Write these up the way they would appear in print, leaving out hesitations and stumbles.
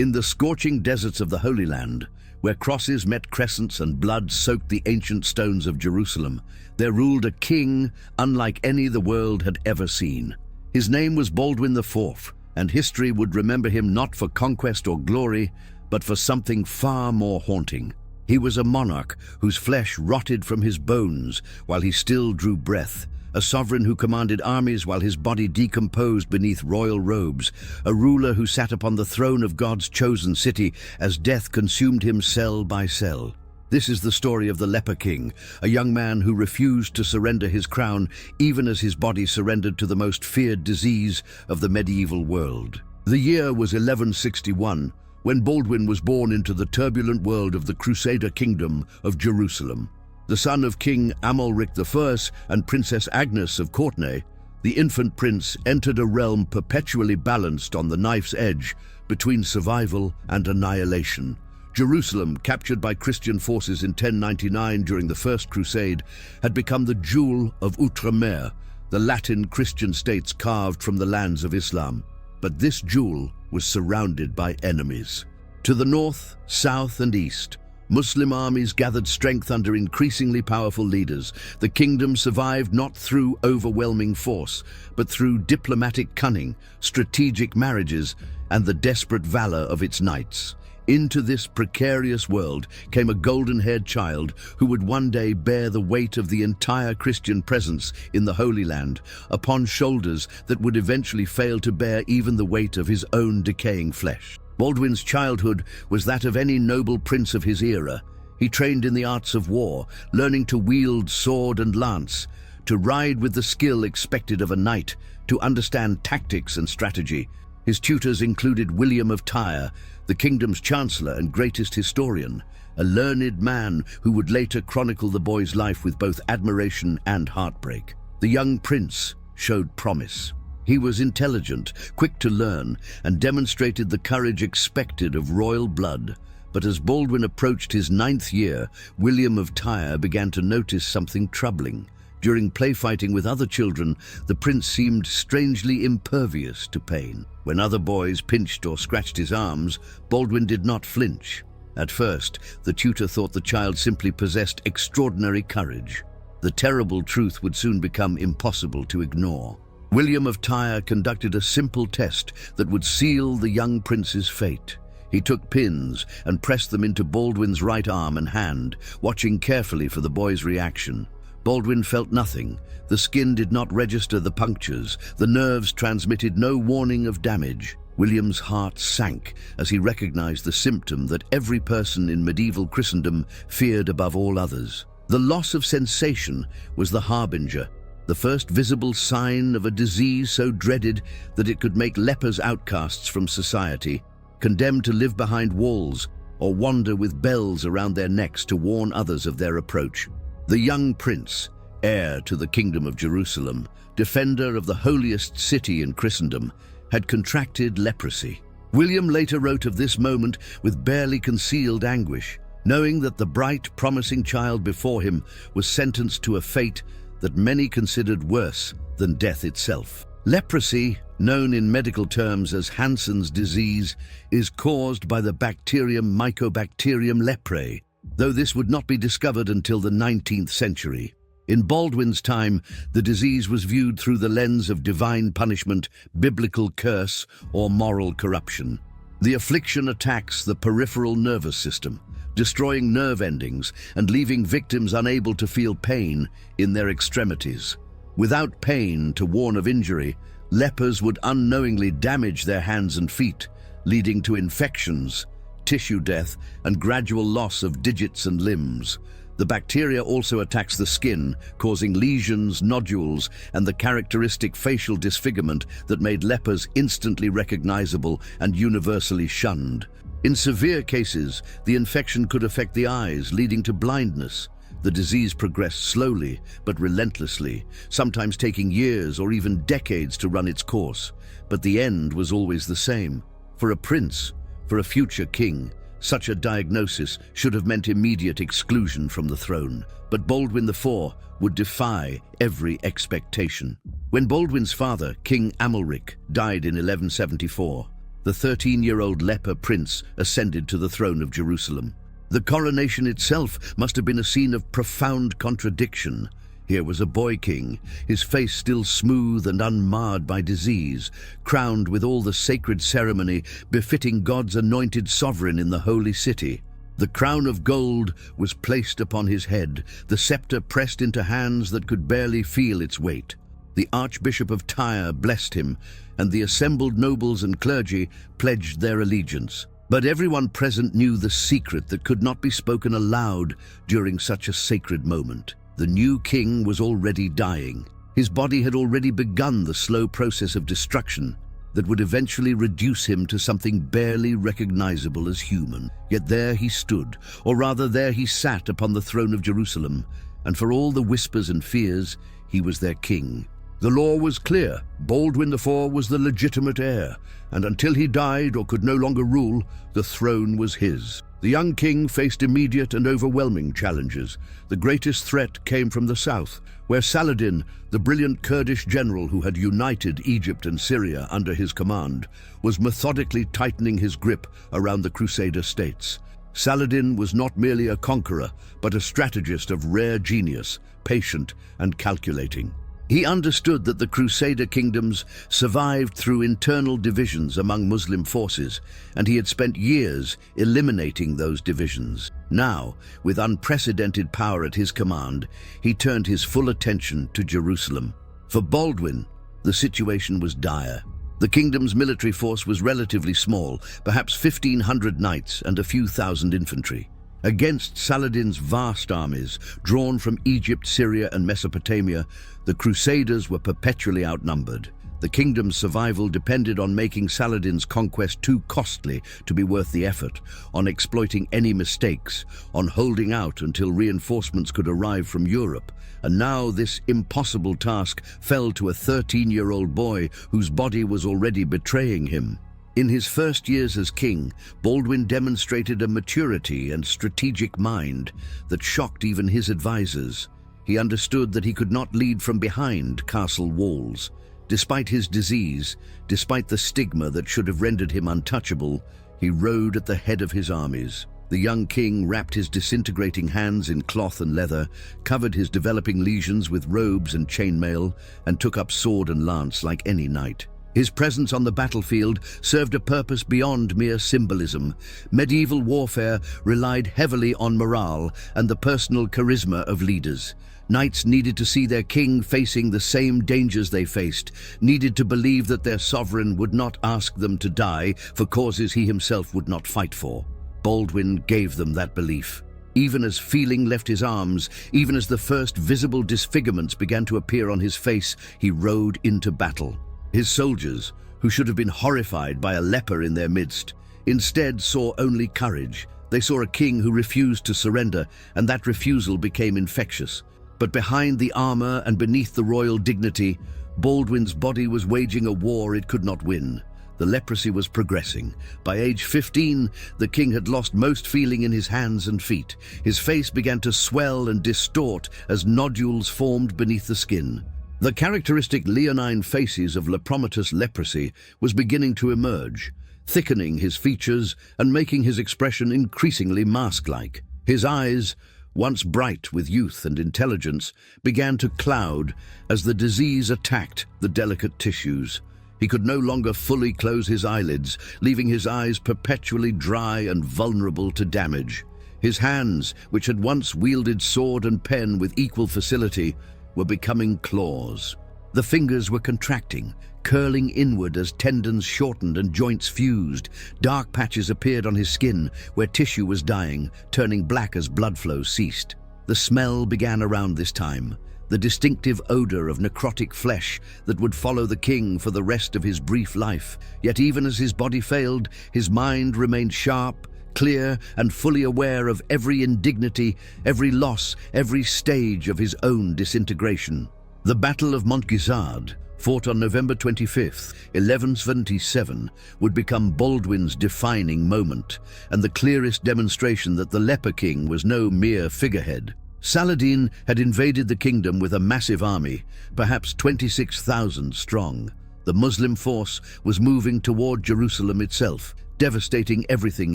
In the scorching deserts of the Holy Land, where crosses met crescents and blood soaked the ancient stones of Jerusalem, there ruled a king unlike any the world had ever seen. His name was Baldwin IV, and history would remember him not for conquest or glory, but for something far more haunting. He was a monarch whose flesh rotted from his bones while he still drew breath, a sovereign who commanded armies while his body decomposed beneath royal robes, a ruler who sat upon the throne of God's chosen city as death consumed him cell by cell. This is the story of the Leper King, a young man who refused to surrender his crown even as his body surrendered to the most feared disease of the medieval world. The year was 1161, when Baldwin was born into the turbulent world of the Crusader kingdom of Jerusalem. The son of King Amalric I and Princess Agnes of Courtenay, the infant prince entered a realm perpetually balanced on the knife's edge between survival and annihilation. Jerusalem, captured by Christian forces in 1099 during the First Crusade, had become the jewel of Outremer, the Latin Christian states carved from the lands of Islam. But this jewel was surrounded by enemies. To the north, south, and east, Muslim armies gathered strength under increasingly powerful leaders. The kingdom survived not through overwhelming force, but through diplomatic cunning, strategic marriages, and the desperate valor of its knights. Into this precarious world came a golden-haired child who would one day bear the weight of the entire Christian presence in the Holy Land upon shoulders that would eventually fail to bear even the weight of his own decaying flesh. Baldwin's childhood was that of any noble prince of his era. He trained in the arts of war, learning to wield sword and lance, to ride with the skill expected of a knight, to understand tactics and strategy. His tutors included William of Tyre, the kingdom's chancellor and greatest historian, a learned man who would later chronicle the boy's life with both admiration and heartbreak. The young prince showed promise. He was intelligent, quick to learn, and demonstrated the courage expected of royal blood. But as Baldwin approached his 9th year, William of Tyre began to notice something troubling. During playfighting with other children, the prince seemed strangely impervious to pain. When other boys pinched or scratched his arms, Baldwin did not flinch. At first, the tutor thought the child simply possessed extraordinary courage. The terrible truth would soon become impossible to ignore. William of Tyre conducted a simple test that would seal the young prince's fate. He took pins and pressed them into Baldwin's right arm and hand, watching carefully for the boy's reaction. Baldwin felt nothing. The skin did not register the punctures. The nerves transmitted no warning of damage. William's heart sank as he recognized the symptom that every person in medieval Christendom feared above all others. The loss of sensation was the harbinger, the first visible sign of a disease so dreaded that it could make lepers outcasts from society, condemned to live behind walls or wander with bells around their necks to warn others of their approach. The young prince, heir to the kingdom of Jerusalem, defender of the holiest city in Christendom, had contracted leprosy. William later wrote of this moment with barely concealed anguish, knowing that the bright, promising child before him was sentenced to a fate that many considered worse than death itself. Leprosy, known in medical terms as Hansen's disease, is caused by the bacterium Mycobacterium leprae, though this would not be discovered until the 19th century. In Baldwin's time, the disease was viewed through the lens of divine punishment, biblical curse, or moral corruption. The affliction attacks the peripheral nervous system, destroying nerve endings and leaving victims unable to feel pain in their extremities. Without pain to warn of injury, lepers would unknowingly damage their hands and feet, leading to infections, tissue death, and gradual loss of digits and limbs. The bacteria also attacks the skin, causing lesions, nodules, and the characteristic facial disfigurement that made lepers instantly recognizable and universally shunned. In severe cases, the infection could affect the eyes, leading to blindness. The disease progressed slowly but relentlessly, sometimes taking years or even decades to run its course. But the end was always the same. For a prince, for a future king, such a diagnosis should have meant immediate exclusion from the throne. But Baldwin IV would defy every expectation. When Baldwin's father, King Amalric, died in 1174, the 13-year-old leper prince ascended to the throne of Jerusalem. The coronation itself must have been a scene of profound contradiction. Here was a boy king, his face still smooth and unmarred by disease, crowned with all the sacred ceremony befitting God's anointed sovereign in the holy city. The crown of gold was placed upon his head, the scepter pressed into hands that could barely feel its weight. The Archbishop of Tyre blessed him, and the assembled nobles and clergy pledged their allegiance. But everyone present knew the secret that could not be spoken aloud during such a sacred moment. The new king was already dying. His body had already begun the slow process of destruction that would eventually reduce him to something barely recognizable as human. Yet there he stood, or rather there he sat upon the throne of Jerusalem, and for all the whispers and fears, he was their king. The law was clear. Baldwin IV was the legitimate heir, and until he died or could no longer rule, the throne was his. The young king faced immediate and overwhelming challenges. The greatest threat came from the south, where Saladin, the brilliant Kurdish general who had united Egypt and Syria under his command, was methodically tightening his grip around the Crusader states. Saladin was not merely a conqueror, but a strategist of rare genius, patient and calculating. He understood that the Crusader kingdoms survived through internal divisions among Muslim forces, and he had spent years eliminating those divisions. Now, with unprecedented power at his command, he turned his full attention to Jerusalem. For Baldwin, the situation was dire. The kingdom's military force was relatively small, perhaps 1,500 knights and a few thousand infantry. Against Saladin's vast armies, drawn from Egypt, Syria, and Mesopotamia, the Crusaders were perpetually outnumbered. The kingdom's survival depended on making Saladin's conquest too costly to be worth the effort, on exploiting any mistakes, on holding out until reinforcements could arrive from Europe. And now this impossible task fell to a 13-year-old boy whose body was already betraying him. In his first years as king, Baldwin demonstrated a maturity and strategic mind that shocked even his advisors. He understood that he could not lead from behind castle walls. Despite his disease, despite the stigma that should have rendered him untouchable, he rode at the head of his armies. The young king wrapped his disintegrating hands in cloth and leather, covered his developing lesions with robes and chainmail, and took up sword and lance like any knight. His presence on the battlefield served a purpose beyond mere symbolism. Medieval warfare relied heavily on morale and the personal charisma of leaders. Knights needed to see their king facing the same dangers they faced, needed to believe that their sovereign would not ask them to die for causes he himself would not fight for. Baldwin gave them that belief. Even as feeling left his arms, even as the first visible disfigurements began to appear on his face, he rode into battle. His soldiers, who should have been horrified by a leper in their midst, instead saw only courage. They saw a king who refused to surrender, and that refusal became infectious. But behind the armor and beneath the royal dignity, Baldwin's body was waging a war it could not win. The leprosy was progressing. By age 15, the king had lost most feeling in his hands and feet. His face began to swell and distort as nodules formed beneath the skin. The characteristic leonine facies of lepromatous leprosy was beginning to emerge, thickening his features and making his expression increasingly mask-like. His eyes, once bright with youth and intelligence, began to cloud as the disease attacked the delicate tissues. He could no longer fully close his eyelids, leaving his eyes perpetually dry and vulnerable to damage. His hands, which had once wielded sword and pen with equal facility, were becoming claws. The fingers were contracting, curling inward as tendons shortened and joints fused. Dark patches appeared on his skin where tissue was dying, turning black as blood flow ceased. The smell began around this time, the distinctive odor of necrotic flesh that would follow the king for the rest of his brief life. Yet even as his body failed, his mind remained sharp, clear, and fully aware of every indignity, every loss, every stage of his own disintegration. The Battle of Montgisard, fought on November 25th, 1177, would become Baldwin's defining moment, and the clearest demonstration that the leper king was no mere figurehead. Saladin had invaded the kingdom with a massive army, perhaps 26,000 strong. The The Muslim force was moving toward Jerusalem itself, devastating everything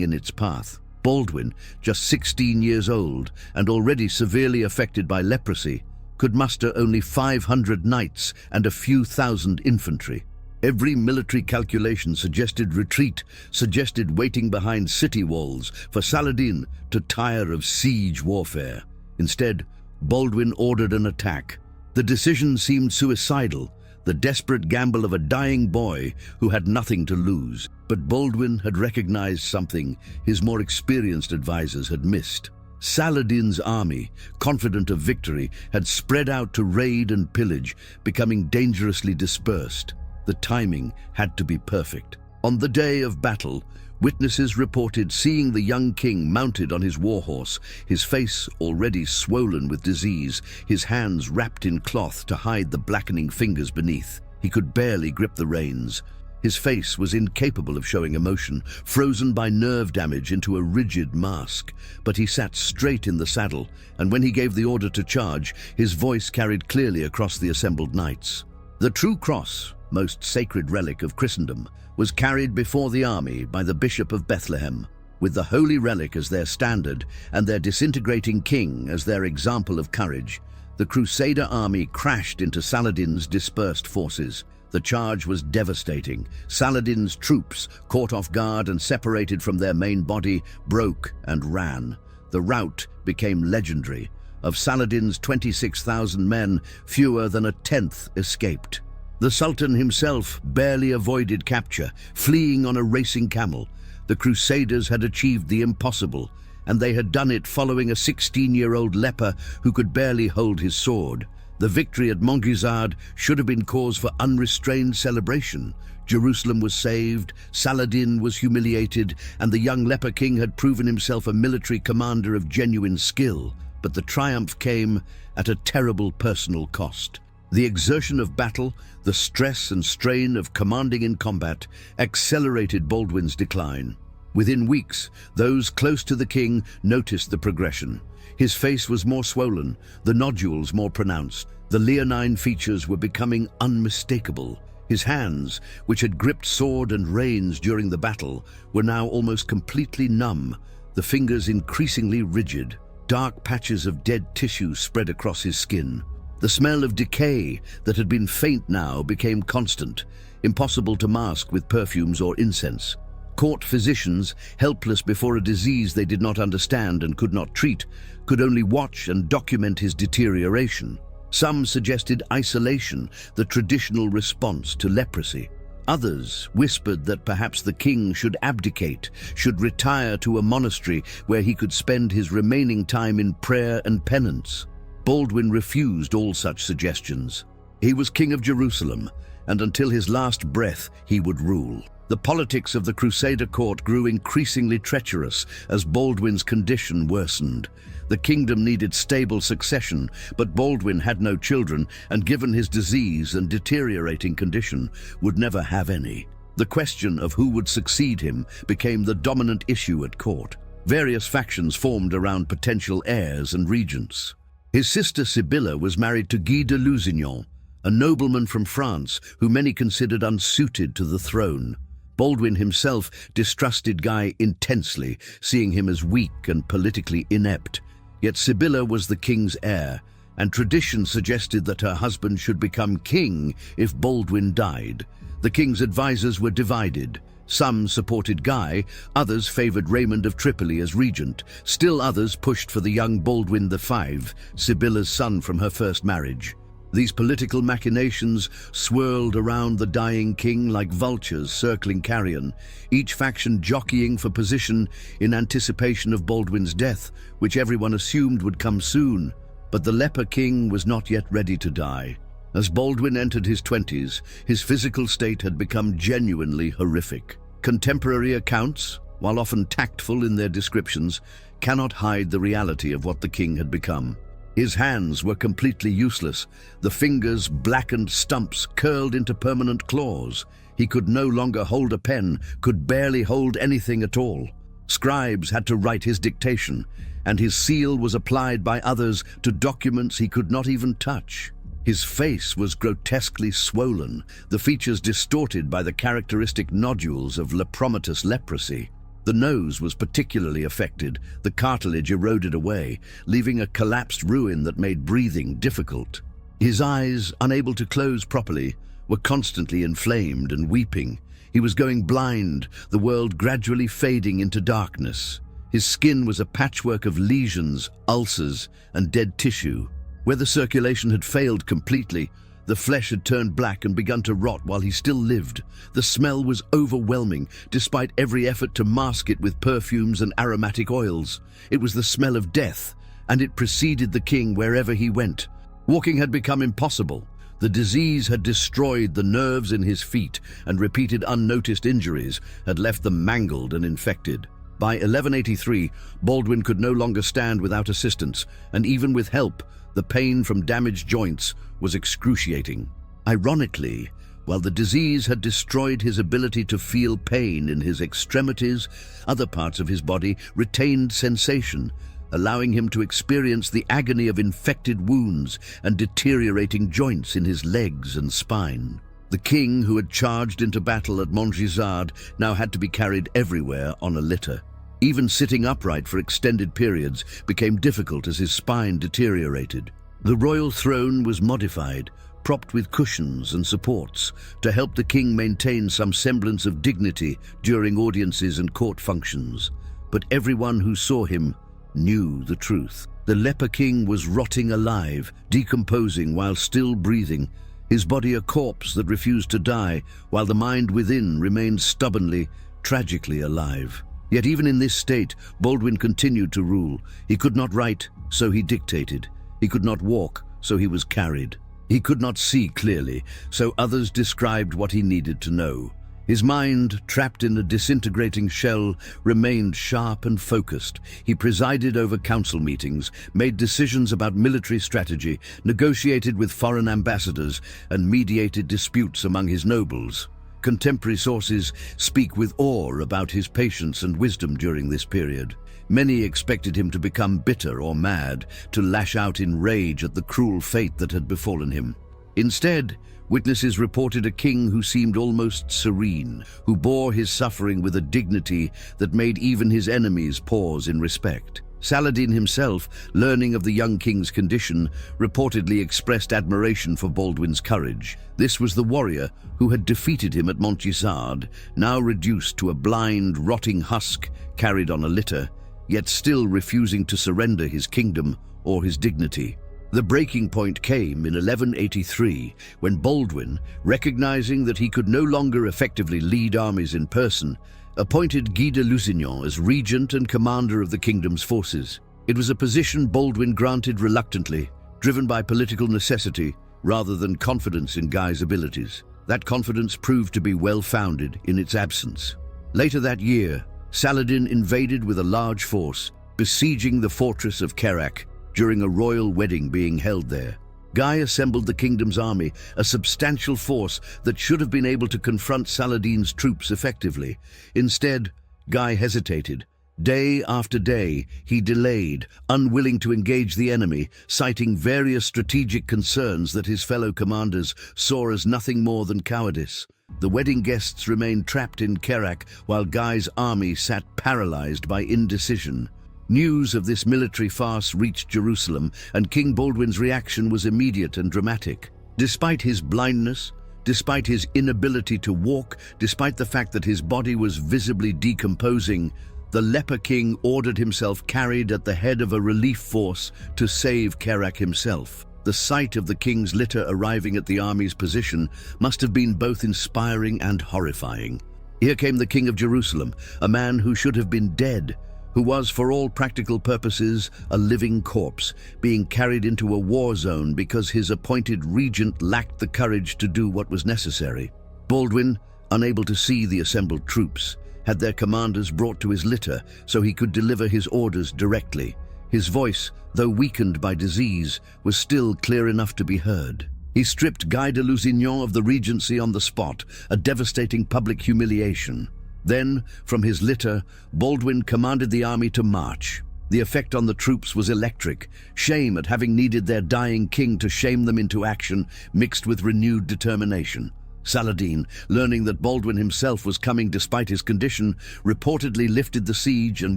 in its path. Baldwin, just 16 years old and already severely affected by leprosy, could muster only 500 knights and a few thousand infantry. Every military calculation suggested retreat, suggested waiting behind city walls for Saladin to tire of siege warfare. Instead, Baldwin ordered an attack. The decision seemed suicidal, the desperate gamble of a dying boy who had nothing to lose. But Baldwin had recognized something his more experienced advisors had missed. Saladin's army, confident of victory, had spread out to raid and pillage, becoming dangerously dispersed. The timing had to be perfect. On the day of battle, witnesses reported seeing the young king mounted on his warhorse, his face already swollen with disease, his hands wrapped in cloth to hide the blackening fingers beneath. He could barely grip the reins. His face was incapable of showing emotion, frozen by nerve damage into a rigid mask. But he sat straight in the saddle, and when he gave the order to charge, his voice carried clearly across the assembled knights. The true cross, most sacred relic of Christendom, was carried before the army by the Bishop of Bethlehem. With the holy relic as their standard and their disintegrating king as their example of courage, the Crusader army crashed into Saladin's dispersed forces. The charge was devastating. Saladin's troops, caught off guard and separated from their main body, broke and ran. The rout became legendary. Of Saladin's 26,000 men, fewer than a tenth escaped. The Sultan himself barely avoided capture, fleeing on a racing camel. The Crusaders had achieved the impossible, and they had done it following a 16-year-old leper who could barely hold his sword. The victory at Montgrizard should have been cause for unrestrained celebration. Jerusalem was saved, Saladin was humiliated, and the young leper king had proven himself a military commander of genuine skill. But the triumph came at a terrible personal cost. The exertion of battle, the stress and strain of commanding in combat, accelerated Baldwin's decline. Within weeks, those close to the king noticed the progression. His face was more swollen, the nodules more pronounced. The leonine features were becoming unmistakable. His hands, which had gripped sword and reins during the battle, were now almost completely numb, the fingers increasingly rigid. Dark patches of dead tissue spread across his skin. The smell of decay that had been faint now became constant, impossible to mask with perfumes or incense. Court physicians, helpless before a disease they did not understand and could not treat, could only watch and document his deterioration. Some suggested isolation, the traditional response to leprosy. Others whispered that perhaps the king should abdicate, should retire to a monastery where he could spend his remaining time in prayer and penance. Baldwin refused all such suggestions. He was king of Jerusalem, and until his last breath he would rule. The politics of the Crusader court grew increasingly treacherous as Baldwin's condition worsened. The kingdom needed stable succession, but Baldwin had no children, and given his disease and deteriorating condition, would never have any. The question of who would succeed him became the dominant issue at court. Various factions formed around potential heirs and regents. His sister Sibylla was married to Guy de Lusignan, a nobleman from France who many considered unsuited to the throne. Baldwin himself distrusted Guy intensely, seeing him as weak and politically inept. Yet Sibylla was the king's heir, and tradition suggested that her husband should become king if Baldwin died. The king's advisors were divided. Some supported Guy, others favored Raymond of Tripoli as regent. Still others pushed for the young Baldwin V, Sibylla's son from her first marriage. These political machinations swirled around the dying king like vultures circling carrion, each faction jockeying for position in anticipation of Baldwin's death, which everyone assumed would come soon. But the leper king was not yet ready to die. As Baldwin entered his 20s, his physical state had become genuinely horrific. Contemporary accounts, while often tactful in their descriptions, cannot hide the reality of what the king had become. His hands were completely useless, the fingers blackened stumps curled into permanent claws. He could no longer hold a pen, could barely hold anything at all. Scribes had to write his dictation, and his seal was applied by others to documents he could not even touch. His face was grotesquely swollen, the features distorted by the characteristic nodules of lepromatous leprosy. The nose was particularly affected, the cartilage eroded away, leaving a collapsed ruin that made breathing difficult. His eyes, unable to close properly, were constantly inflamed and weeping. He was going blind, the world gradually fading into darkness. His skin was a patchwork of lesions, ulcers, and dead tissue. Where the circulation had failed completely, the flesh had turned black and begun to rot while he still lived. The smell was overwhelming, despite every effort to mask it with perfumes and aromatic oils. It was the smell of death, and it preceded the king wherever he went. Walking had become impossible. The disease had destroyed the nerves in his feet, and repeated unnoticed injuries had left them mangled and infected. By 1183, Baldwin could no longer stand without assistance, and even with help, the pain from damaged joints was excruciating. Ironically, while the disease had destroyed his ability to feel pain in his extremities, other parts of his body retained sensation, allowing him to experience the agony of infected wounds and deteriorating joints in his legs and spine. The king, who had charged into battle at Montgisard, now had to be carried everywhere on a litter. Even sitting upright for extended periods became difficult as his spine deteriorated. The royal throne was modified, propped with cushions and supports, to help the king maintain some semblance of dignity during audiences and court functions. But everyone who saw him knew the truth. The leper king was rotting alive, decomposing while still breathing, his body a corpse that refused to die, while the mind within remained stubbornly, tragically alive. Yet even in this state, Baldwin continued to rule. He could not write, so he dictated. He could not walk, so he was carried. He could not see clearly, so others described what he needed to know. His mind, trapped in a disintegrating shell, remained sharp and focused. He presided over council meetings, made decisions about military strategy, negotiated with foreign ambassadors, and mediated disputes among his nobles. Contemporary sources speak with awe about his patience and wisdom during this period. Many expected him to become bitter or mad, to lash out in rage at the cruel fate that had befallen him. Instead, witnesses reported a king who seemed almost serene, who bore his suffering with a dignity that made even his enemies pause in respect. Saladin himself, learning of the young king's condition, reportedly expressed admiration for Baldwin's courage. This was the warrior who had defeated him at Montgisard, now reduced to a blind, rotting husk carried on a litter, yet still refusing to surrender his kingdom or his dignity. The breaking point came in 1183, when Baldwin, recognizing that he could no longer effectively lead armies in person, appointed Guy de Lusignan as regent and commander of the kingdom's forces. It was a position Baldwin granted reluctantly, driven by political necessity rather than confidence in Guy's abilities. That confidence proved to be well-founded in its absence. Later that year, Saladin invaded with a large force, besieging the fortress of Kerak during a royal wedding being held there. Guy assembled the kingdom's army, a substantial force that should have been able to confront Saladin's troops effectively. Instead, Guy hesitated. Day after day, he delayed, unwilling to engage the enemy, citing various strategic concerns that his fellow commanders saw as nothing more than cowardice. The wedding guests remained trapped in Kerak, while Guy's army sat paralyzed by indecision. News of this military farce reached Jerusalem, and King Baldwin's reaction was immediate and dramatic. Despite his blindness, despite his inability to walk, despite the fact that his body was visibly decomposing, the leper king ordered himself carried at the head of a relief force to save Kerak himself. The sight of the king's litter arriving at the army's position must have been both inspiring and horrifying. Here came the king of Jerusalem, a man who should have been dead, who was, for all practical purposes, a living corpse, being carried into a war zone because his appointed regent lacked the courage to do what was necessary. Baldwin, unable to see the assembled troops, had their commanders brought to his litter so he could deliver his orders directly. His voice, though weakened by disease, was still clear enough to be heard. He stripped Guy de Lusignan of the regency on the spot, a devastating public humiliation. Then, from his litter, Baldwin commanded the army to march. The effect on the troops was electric. Shame at having needed their dying king to shame them into action, mixed with renewed determination. Saladin, learning that Baldwin himself was coming despite his condition, reportedly lifted the siege and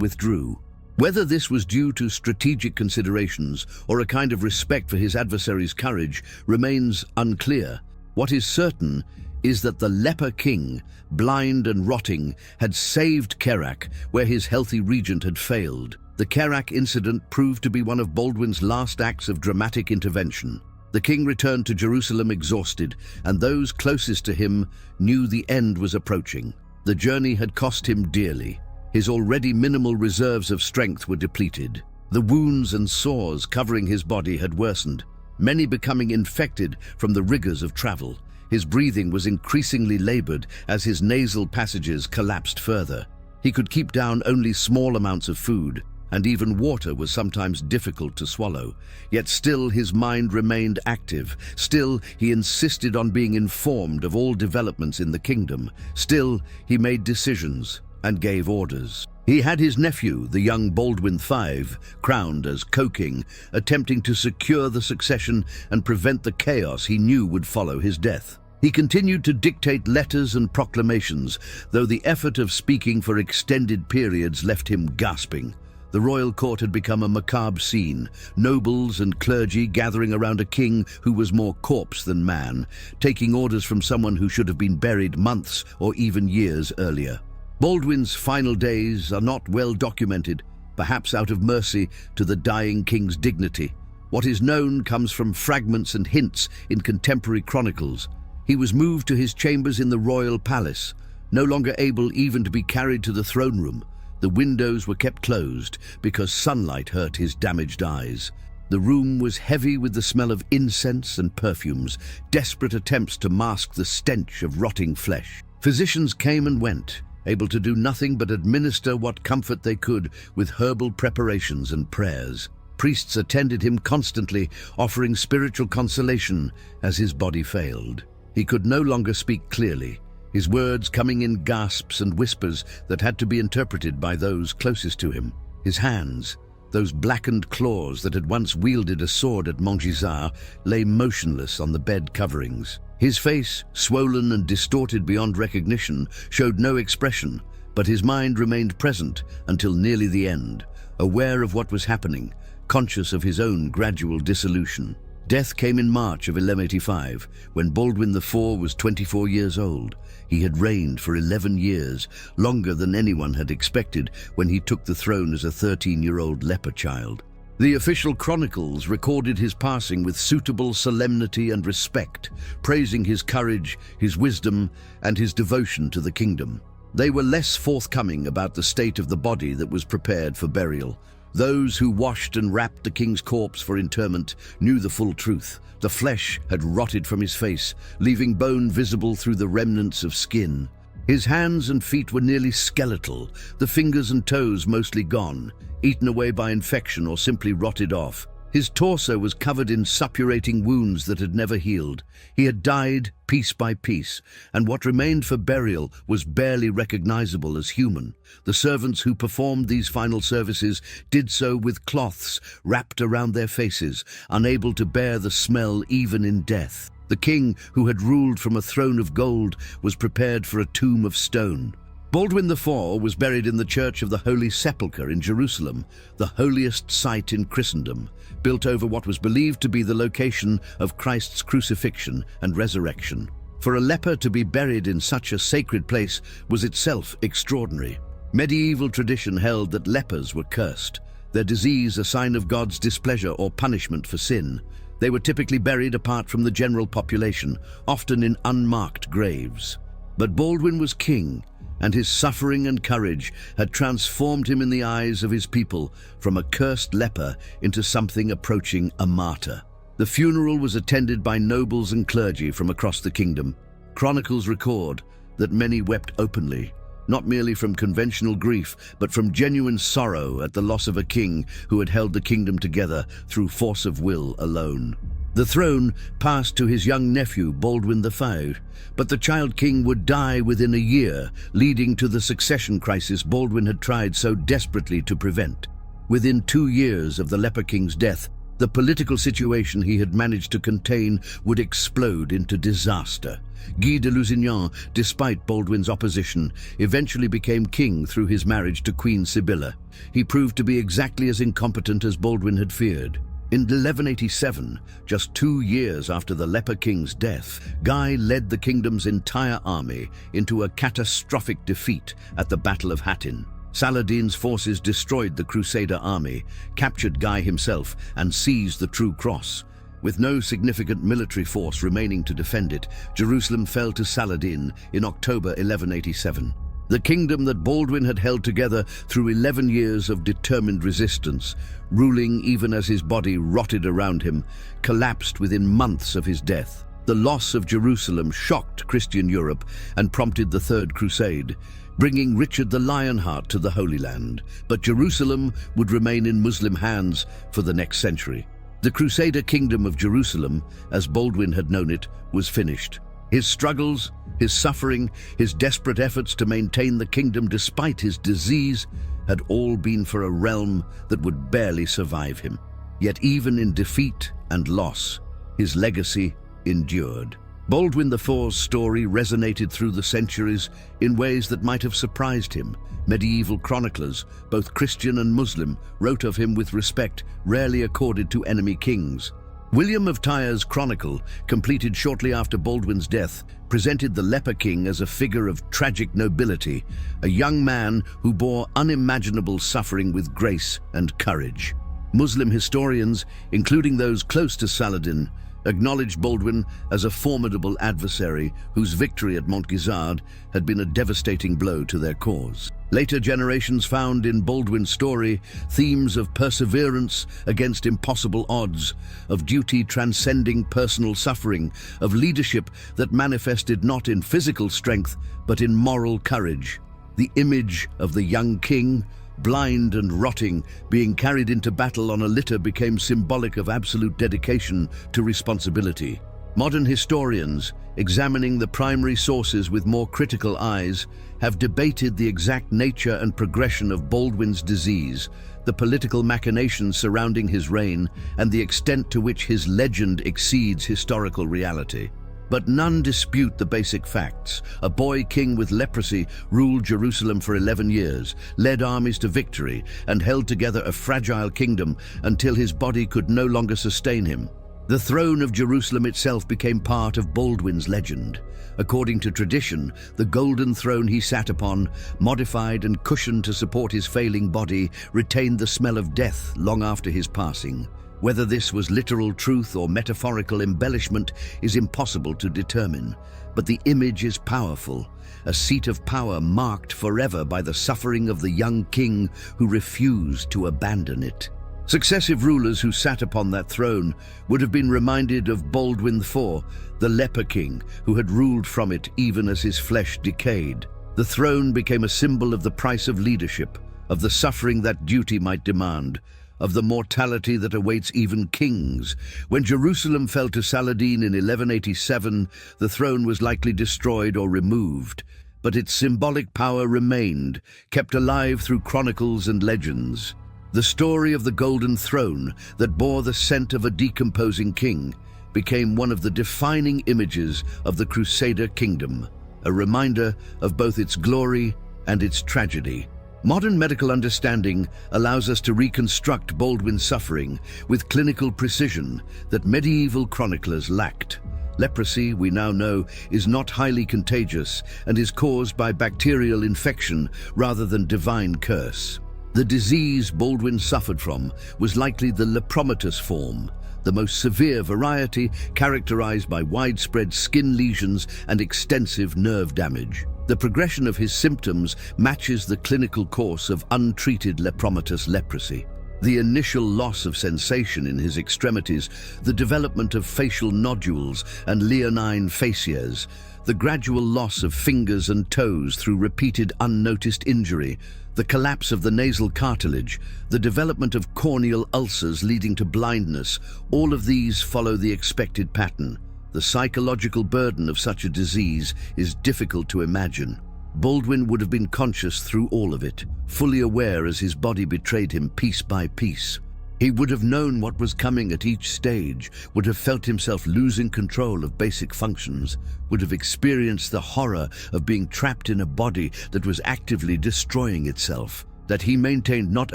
withdrew. Whether this was due to strategic considerations or a kind of respect for his adversary's courage remains unclear. What is certain is that the leper king, blind and rotting, had saved Kerak where his healthy regent had failed. The Kerak incident proved to be one of Baldwin's last acts of dramatic intervention. The king returned to Jerusalem exhausted, and those closest to him knew the end was approaching. The journey had cost him dearly. His already minimal reserves of strength were depleted. The wounds and sores covering his body had worsened, many becoming infected from the rigors of travel. His breathing was increasingly labored as his nasal passages collapsed further. He could keep down only small amounts of food, and even water was sometimes difficult to swallow. Yet still his mind remained active. Still he insisted on being informed of all developments in the kingdom. Still he made decisions and gave orders. He had his nephew, the young Baldwin V, crowned as co-king, attempting to secure the succession and prevent the chaos he knew would follow his death. He continued to dictate letters and proclamations, though the effort of speaking for extended periods left him gasping. The royal court had become a macabre scene, nobles and clergy gathering around a king who was more corpse than man, taking orders from someone who should have been buried months or even years earlier. Baldwin's final days are not well documented, perhaps out of mercy to the dying king's dignity. What is known comes from fragments and hints in contemporary chronicles. He was moved to his chambers in the royal palace, no longer able even to be carried to the throne room. The windows were kept closed because sunlight hurt his damaged eyes. The room was heavy with the smell of incense and perfumes, desperate attempts to mask the stench of rotting flesh. Physicians came and went, able to do nothing but administer what comfort they could with herbal preparations and prayers. Priests attended him constantly, offering spiritual consolation as his body failed. He could no longer speak clearly, his words coming in gasps and whispers that had to be interpreted by those closest to him. His hands, those blackened claws that had once wielded a sword at Montgisard, lay motionless on the bed coverings. His face, swollen and distorted beyond recognition, showed no expression, but his mind remained present until nearly the end, aware of what was happening, conscious of his own gradual dissolution. Death came in March of 1185, when Baldwin IV was 24 years old. He had reigned for 11 years, longer than anyone had expected when he took the throne as a 13-year-old leper child. The official chronicles recorded his passing with suitable solemnity and respect, praising his courage, his wisdom, and his devotion to the kingdom. They were less forthcoming about the state of the body that was prepared for burial. Those who washed and wrapped the king's corpse for interment knew the full truth. The flesh had rotted from his face, leaving bone visible through the remnants of skin. His hands and feet were nearly skeletal, the fingers and toes mostly gone, eaten away by infection or simply rotted off. His torso was covered in suppurating wounds that had never healed. He had died piece by piece, and what remained for burial was barely recognizable as human. The servants who performed these final services did so with cloths wrapped around their faces, unable to bear the smell even in death. The king, who had ruled from a throne of gold, was prepared for a tomb of stone. Baldwin IV was buried in the Church of the Holy Sepulchre in Jerusalem, the holiest site in Christendom, built over what was believed to be the location of Christ's crucifixion and resurrection. For a leper to be buried in such a sacred place was itself extraordinary. Medieval tradition held that lepers were cursed, their disease a sign of God's displeasure or punishment for sin. They were typically buried apart from the general population, often in unmarked graves. But Baldwin was king, and his suffering and courage had transformed him in the eyes of his people from a cursed leper into something approaching a martyr. The funeral was attended by nobles and clergy from across the kingdom. Chronicles record that many wept openly, not merely from conventional grief, but from genuine sorrow at the loss of a king who had held the kingdom together through force of will alone. The throne passed to his young nephew, Baldwin V, but the child king would die within a year, leading to the succession crisis Baldwin had tried so desperately to prevent. Within 2 years of the Leper King's death, the political situation he had managed to contain would explode into disaster. Guy de Lusignan, despite Baldwin's opposition, eventually became king through his marriage to Queen Sibylla. He proved to be exactly as incompetent as Baldwin had feared. In 1187, just 2 years after the Leper King's death, Guy led the kingdom's entire army into a catastrophic defeat at the Battle of Hattin. Saladin's forces destroyed the Crusader army, captured Guy himself, and seized the True Cross. With no significant military force remaining to defend it, Jerusalem fell to Saladin in October 1187. The kingdom that Baldwin had held together through 11 years of determined resistance, ruling even as his body rotted around him, collapsed within months of his death. The loss of Jerusalem shocked Christian Europe and prompted the Third Crusade, bringing Richard the Lionheart to the Holy Land. But Jerusalem would remain in Muslim hands for the next century. The Crusader kingdom of Jerusalem, as Baldwin had known it, was finished. His struggles, his suffering, his desperate efforts to maintain the kingdom despite his disease had all been for a realm that would barely survive him. Yet even in defeat and loss, his legacy endured. Baldwin IV's story resonated through the centuries in ways that might have surprised him. Medieval chroniclers, both Christian and Muslim, wrote of him with respect rarely accorded to enemy kings. William of Tyre's chronicle, completed shortly after Baldwin's death, presented the Leper King as a figure of tragic nobility, a young man who bore unimaginable suffering with grace and courage. Muslim historians, including those close to Saladin, acknowledged Baldwin as a formidable adversary whose victory at Montgisard had been a devastating blow to their cause. Later generations found in Baldwin's story themes of perseverance against impossible odds, of duty transcending personal suffering, of leadership that manifested not in physical strength but in moral courage. The image of the young king, blind and rotting, being carried into battle on a litter became symbolic of absolute dedication to responsibility. Modern historians, examining the primary sources with more critical eyes, have debated the exact nature and progression of Baldwin's disease, the political machinations surrounding his reign, and the extent to which his legend exceeds historical reality. But none dispute the basic facts. A boy king with leprosy ruled Jerusalem for 11 years, led armies to victory, and held together a fragile kingdom until his body could no longer sustain him. The throne of Jerusalem itself became part of Baldwin's legend. According to tradition, the golden throne he sat upon, modified and cushioned to support his failing body, retained the smell of death long after his passing. Whether this was literal truth or metaphorical embellishment is impossible to determine, but the image is powerful, a seat of power marked forever by the suffering of the young king who refused to abandon it. Successive rulers who sat upon that throne would have been reminded of Baldwin IV, the Leper King, who had ruled from it even as his flesh decayed. The throne became a symbol of the price of leadership, of the suffering that duty might demand, of the mortality that awaits even kings. When Jerusalem fell to Saladin in 1187, the throne was likely destroyed or removed, but its symbolic power remained, kept alive through chronicles and legends. The story of the Golden Throne that bore the scent of a decomposing king became one of the defining images of the Crusader kingdom, a reminder of both its glory and its tragedy. Modern medical understanding allows us to reconstruct Baldwin's suffering with clinical precision that medieval chroniclers lacked. Leprosy, we now know, is not highly contagious and is caused by bacterial infection rather than divine curse. The disease Baldwin suffered from was likely the lepromatous form, the most severe variety, characterized by widespread skin lesions and extensive nerve damage. The progression of his symptoms matches the clinical course of untreated lepromatous leprosy. The initial loss of sensation in his extremities, the development of facial nodules and leonine facies, the gradual loss of fingers and toes through repeated unnoticed injury, the collapse of the nasal cartilage, the development of corneal ulcers leading to blindness, all of these follow the expected pattern. The psychological burden of such a disease is difficult to imagine. Baldwin would have been conscious through all of it, fully aware as his body betrayed him piece by piece. He would have known what was coming at each stage, would have felt himself losing control of basic functions, would have experienced the horror of being trapped in a body that was actively destroying itself. That he maintained not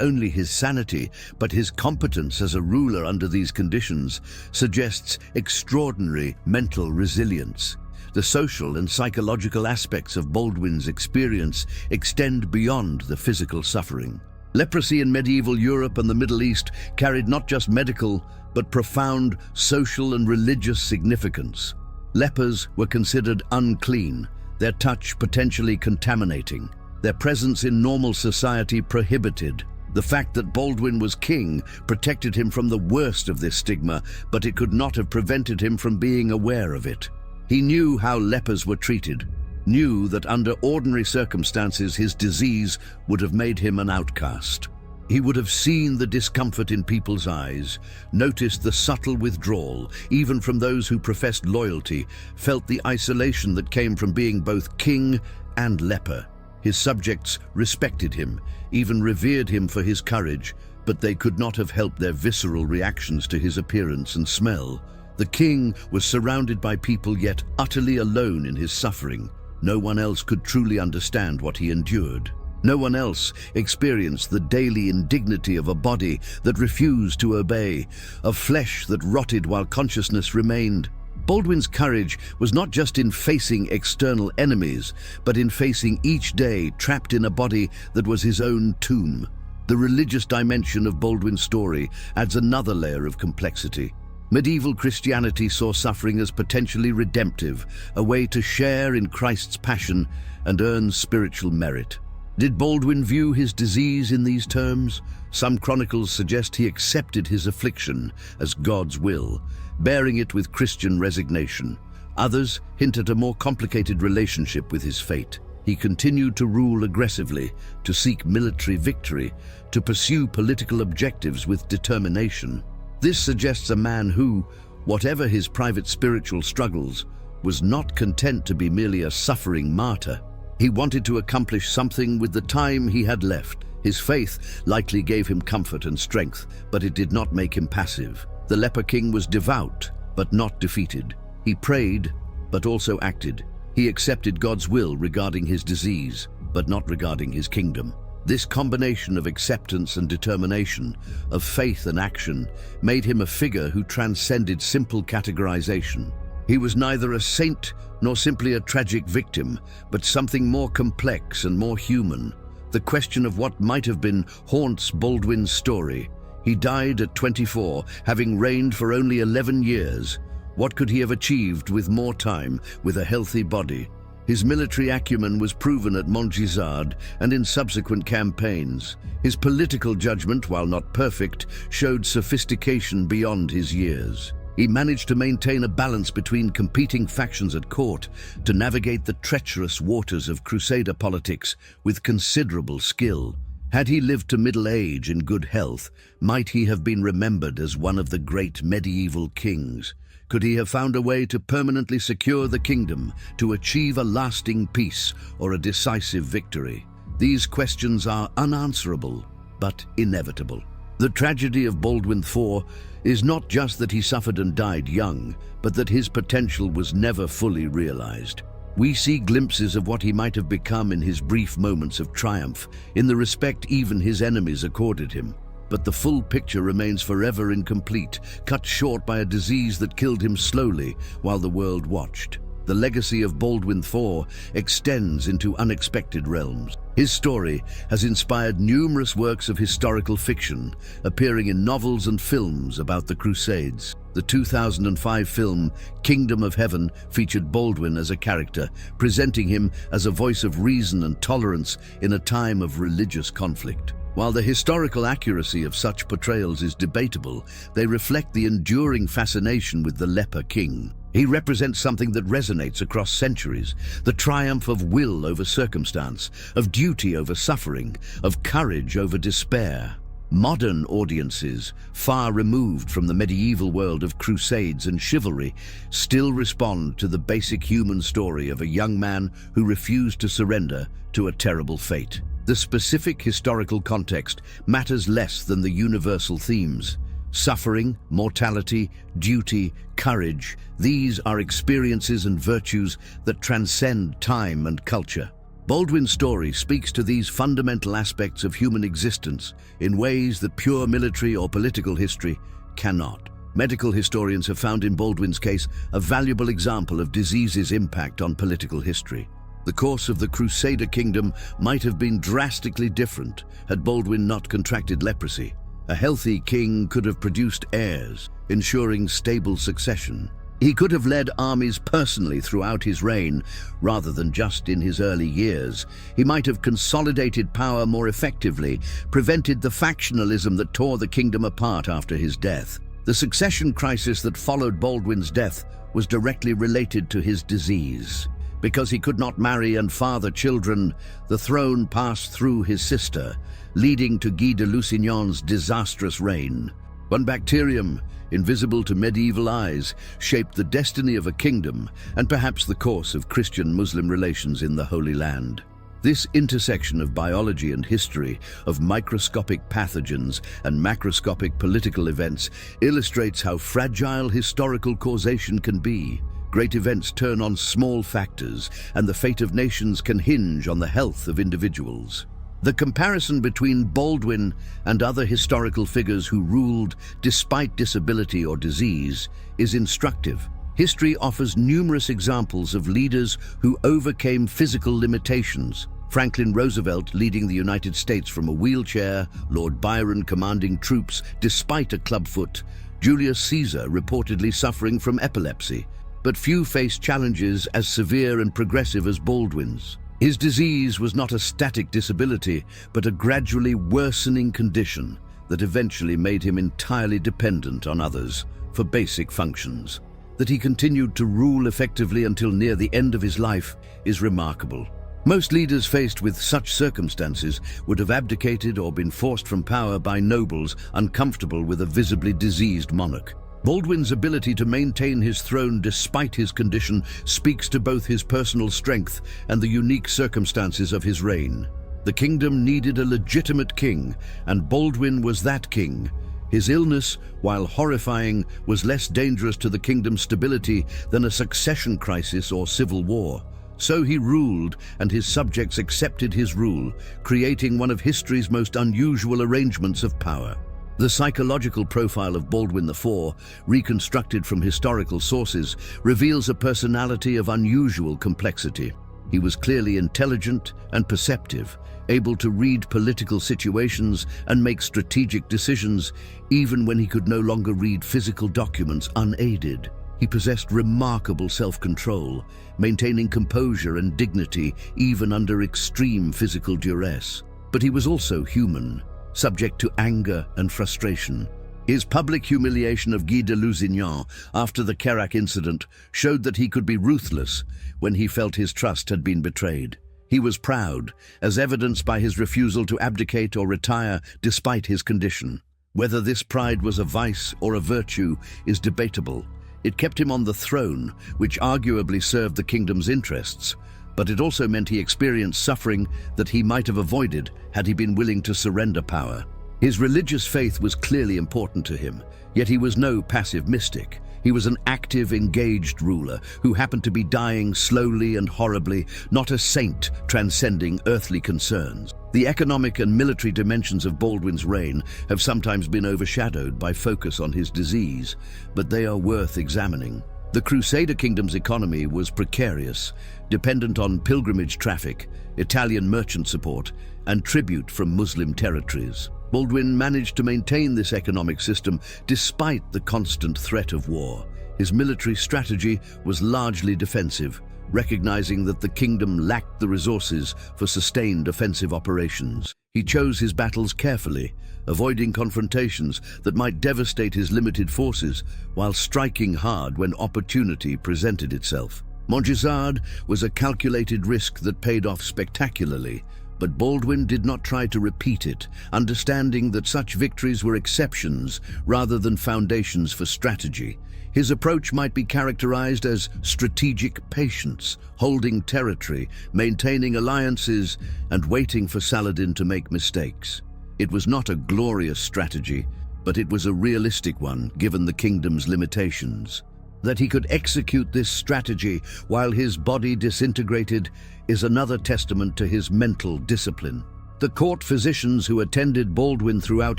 only his sanity, but his competence as a ruler under these conditions suggests extraordinary mental resilience. The social and psychological aspects of Baldwin's experience extend beyond the physical suffering. Leprosy in medieval Europe and the Middle East carried not just medical, but profound social and religious significance. Lepers were considered unclean, their touch potentially contaminating, their presence in normal society prohibited. The fact that Baldwin was king protected him from the worst of this stigma, but it could not have prevented him from being aware of it. He knew how lepers were treated, knew that under ordinary circumstances his disease would have made him an outcast. He would have seen the discomfort in people's eyes, noticed the subtle withdrawal, even from those who professed loyalty, felt the isolation that came from being both king and leper. His subjects respected him, even revered him for his courage, but they could not have helped their visceral reactions to his appearance and smell. The king was surrounded by people, yet utterly alone in his suffering. No one else could truly understand what he endured. No one else experienced the daily indignity of a body that refused to obey, of flesh that rotted while consciousness remained. Baldwin's courage was not just in facing external enemies, but in facing each day trapped in a body that was his own tomb. The religious dimension of Baldwin's story adds another layer of complexity. Medieval Christianity saw suffering as potentially redemptive, a way to share in Christ's passion and earn spiritual merit. Did Baldwin view his disease in these terms? Some chronicles suggest he accepted his affliction as God's will, bearing it with Christian resignation. Others hint at a more complicated relationship with his fate. He continued to rule aggressively, to seek military victory, to pursue political objectives with determination. This suggests a man who, whatever his private spiritual struggles, was not content to be merely a suffering martyr. He wanted to accomplish something with the time he had left. His faith likely gave him comfort and strength, but it did not make him passive. The leper king was devout, but not defeated. He prayed, but also acted. He accepted God's will regarding his disease, but not regarding his kingdom. This combination of acceptance and determination, of faith and action, made him a figure who transcended simple categorization. He was neither a saint nor simply a tragic victim, but something more complex and more human. The question of what might have been haunts Baldwin's story. He died at 24, having reigned for only 11 years. What could he have achieved with more time, with a healthy body? His military acumen was proven at Montgisard and in subsequent campaigns. His political judgment, while not perfect, showed sophistication beyond his years. He managed to maintain a balance between competing factions at court, to navigate the treacherous waters of Crusader politics with considerable skill. Had he lived to middle age in good health, might he have been remembered as one of the great medieval kings? Could he have found a way to permanently secure the kingdom, to achieve a lasting peace or a decisive victory? These questions are unanswerable, but inevitable. The tragedy of Baldwin IV is not just that he suffered and died young, but that his potential was never fully realized. We see glimpses of what he might have become in his brief moments of triumph, in the respect even his enemies accorded him. But the full picture remains forever incomplete, cut short by a disease that killed him slowly while the world watched. The legacy of Baldwin IV extends into unexpected realms. His story has inspired numerous works of historical fiction, appearing in novels and films about the Crusades. The 2005 film Kingdom of Heaven featured Baldwin as a character, presenting him as a voice of reason and tolerance in a time of religious conflict. While the historical accuracy of such portrayals is debatable, they reflect the enduring fascination with the leper king. He represents something that resonates across centuries, the triumph of will over circumstance, of duty over suffering, of courage over despair. Modern audiences, far removed from the medieval world of crusades and chivalry, still respond to the basic human story of a young man who refused to surrender to a terrible fate. The specific historical context matters less than the universal themes. Suffering, mortality, duty, courage, these are experiences and virtues that transcend time and culture. Baldwin's story speaks to these fundamental aspects of human existence in ways that pure military or political history cannot. Medical historians have found in Baldwin's case a valuable example of disease's impact on political history. The course of the Crusader kingdom might have been drastically different had Baldwin not contracted leprosy. A healthy king could have produced heirs, ensuring stable succession. He could have led armies personally throughout his reign, rather than just in his early years. He might have consolidated power more effectively, prevented the factionalism that tore the kingdom apart after his death. The succession crisis that followed Baldwin's death was directly related to his disease. Because he could not marry and father children, the throne passed through his sister, leading to Guy de Lusignan's disastrous reign. One bacterium, invisible to medieval eyes, shaped the destiny of a kingdom and perhaps the course of Christian-Muslim relations in the Holy Land. This intersection of biology and history, of microscopic pathogens and macroscopic political events, illustrates how fragile historical causation can be. Great events turn on small factors, and the fate of nations can hinge on the health of individuals. The comparison between Baldwin and other historical figures who ruled despite disability or disease is instructive. History offers numerous examples of leaders who overcame physical limitations. Franklin Roosevelt leading the United States from a wheelchair, Lord Byron commanding troops despite a clubfoot, Julius Caesar reportedly suffering from epilepsy. But few faced challenges as severe and progressive as Baldwin's. His disease was not a static disability, but a gradually worsening condition that eventually made him entirely dependent on others for basic functions. That he continued to rule effectively until near the end of his life is remarkable. Most leaders faced with such circumstances would have abdicated or been forced from power by nobles uncomfortable with a visibly diseased monarch. Baldwin's ability to maintain his throne despite his condition speaks to both his personal strength and the unique circumstances of his reign. The kingdom needed a legitimate king, and Baldwin was that king. His illness, while horrifying, was less dangerous to the kingdom's stability than a succession crisis or civil war. So he ruled, and his subjects accepted his rule, creating one of history's most unusual arrangements of power. The psychological profile of Baldwin IV, reconstructed from historical sources, reveals a personality of unusual complexity. He was clearly intelligent and perceptive, able to read political situations and make strategic decisions, even when he could no longer read physical documents unaided. He possessed remarkable self-control, maintaining composure and dignity even under extreme physical duress. But he was also human, subject to anger and frustration. His public humiliation of Guy de Lusignan after the Carac incident showed that he could be ruthless when he felt his trust had been betrayed. He was proud, as evidenced by his refusal to abdicate or retire despite his condition. Whether this pride was a vice or a virtue is debatable. It kept him on the throne, which arguably served the kingdom's interests, but it also meant he experienced suffering that he might have avoided had he been willing to surrender power. His religious faith was clearly important to him, yet he was no passive mystic. He was an active, engaged ruler who happened to be dying slowly and horribly, not a saint transcending earthly concerns. The economic and military dimensions of Baldwin's reign have sometimes been overshadowed by focus on his disease, but they are worth examining. The Crusader kingdom's economy was precarious, dependent on pilgrimage traffic, Italian merchant support, and tribute from Muslim territories. Baldwin managed to maintain this economic system despite the constant threat of war. His military strategy was largely defensive, recognizing that the kingdom lacked the resources for sustained offensive operations. He chose his battles carefully, avoiding confrontations that might devastate his limited forces, while striking hard when opportunity presented itself. Montgisard was a calculated risk that paid off spectacularly. But Baldwin did not try to repeat it, understanding that such victories were exceptions rather than foundations for strategy. His approach might be characterized as strategic patience, holding territory, maintaining alliances, and waiting for Saladin to make mistakes. It was not a glorious strategy, but it was a realistic one given the kingdom's limitations. That he could execute this strategy while his body disintegrated is another testament to his mental discipline. The court physicians who attended Baldwin throughout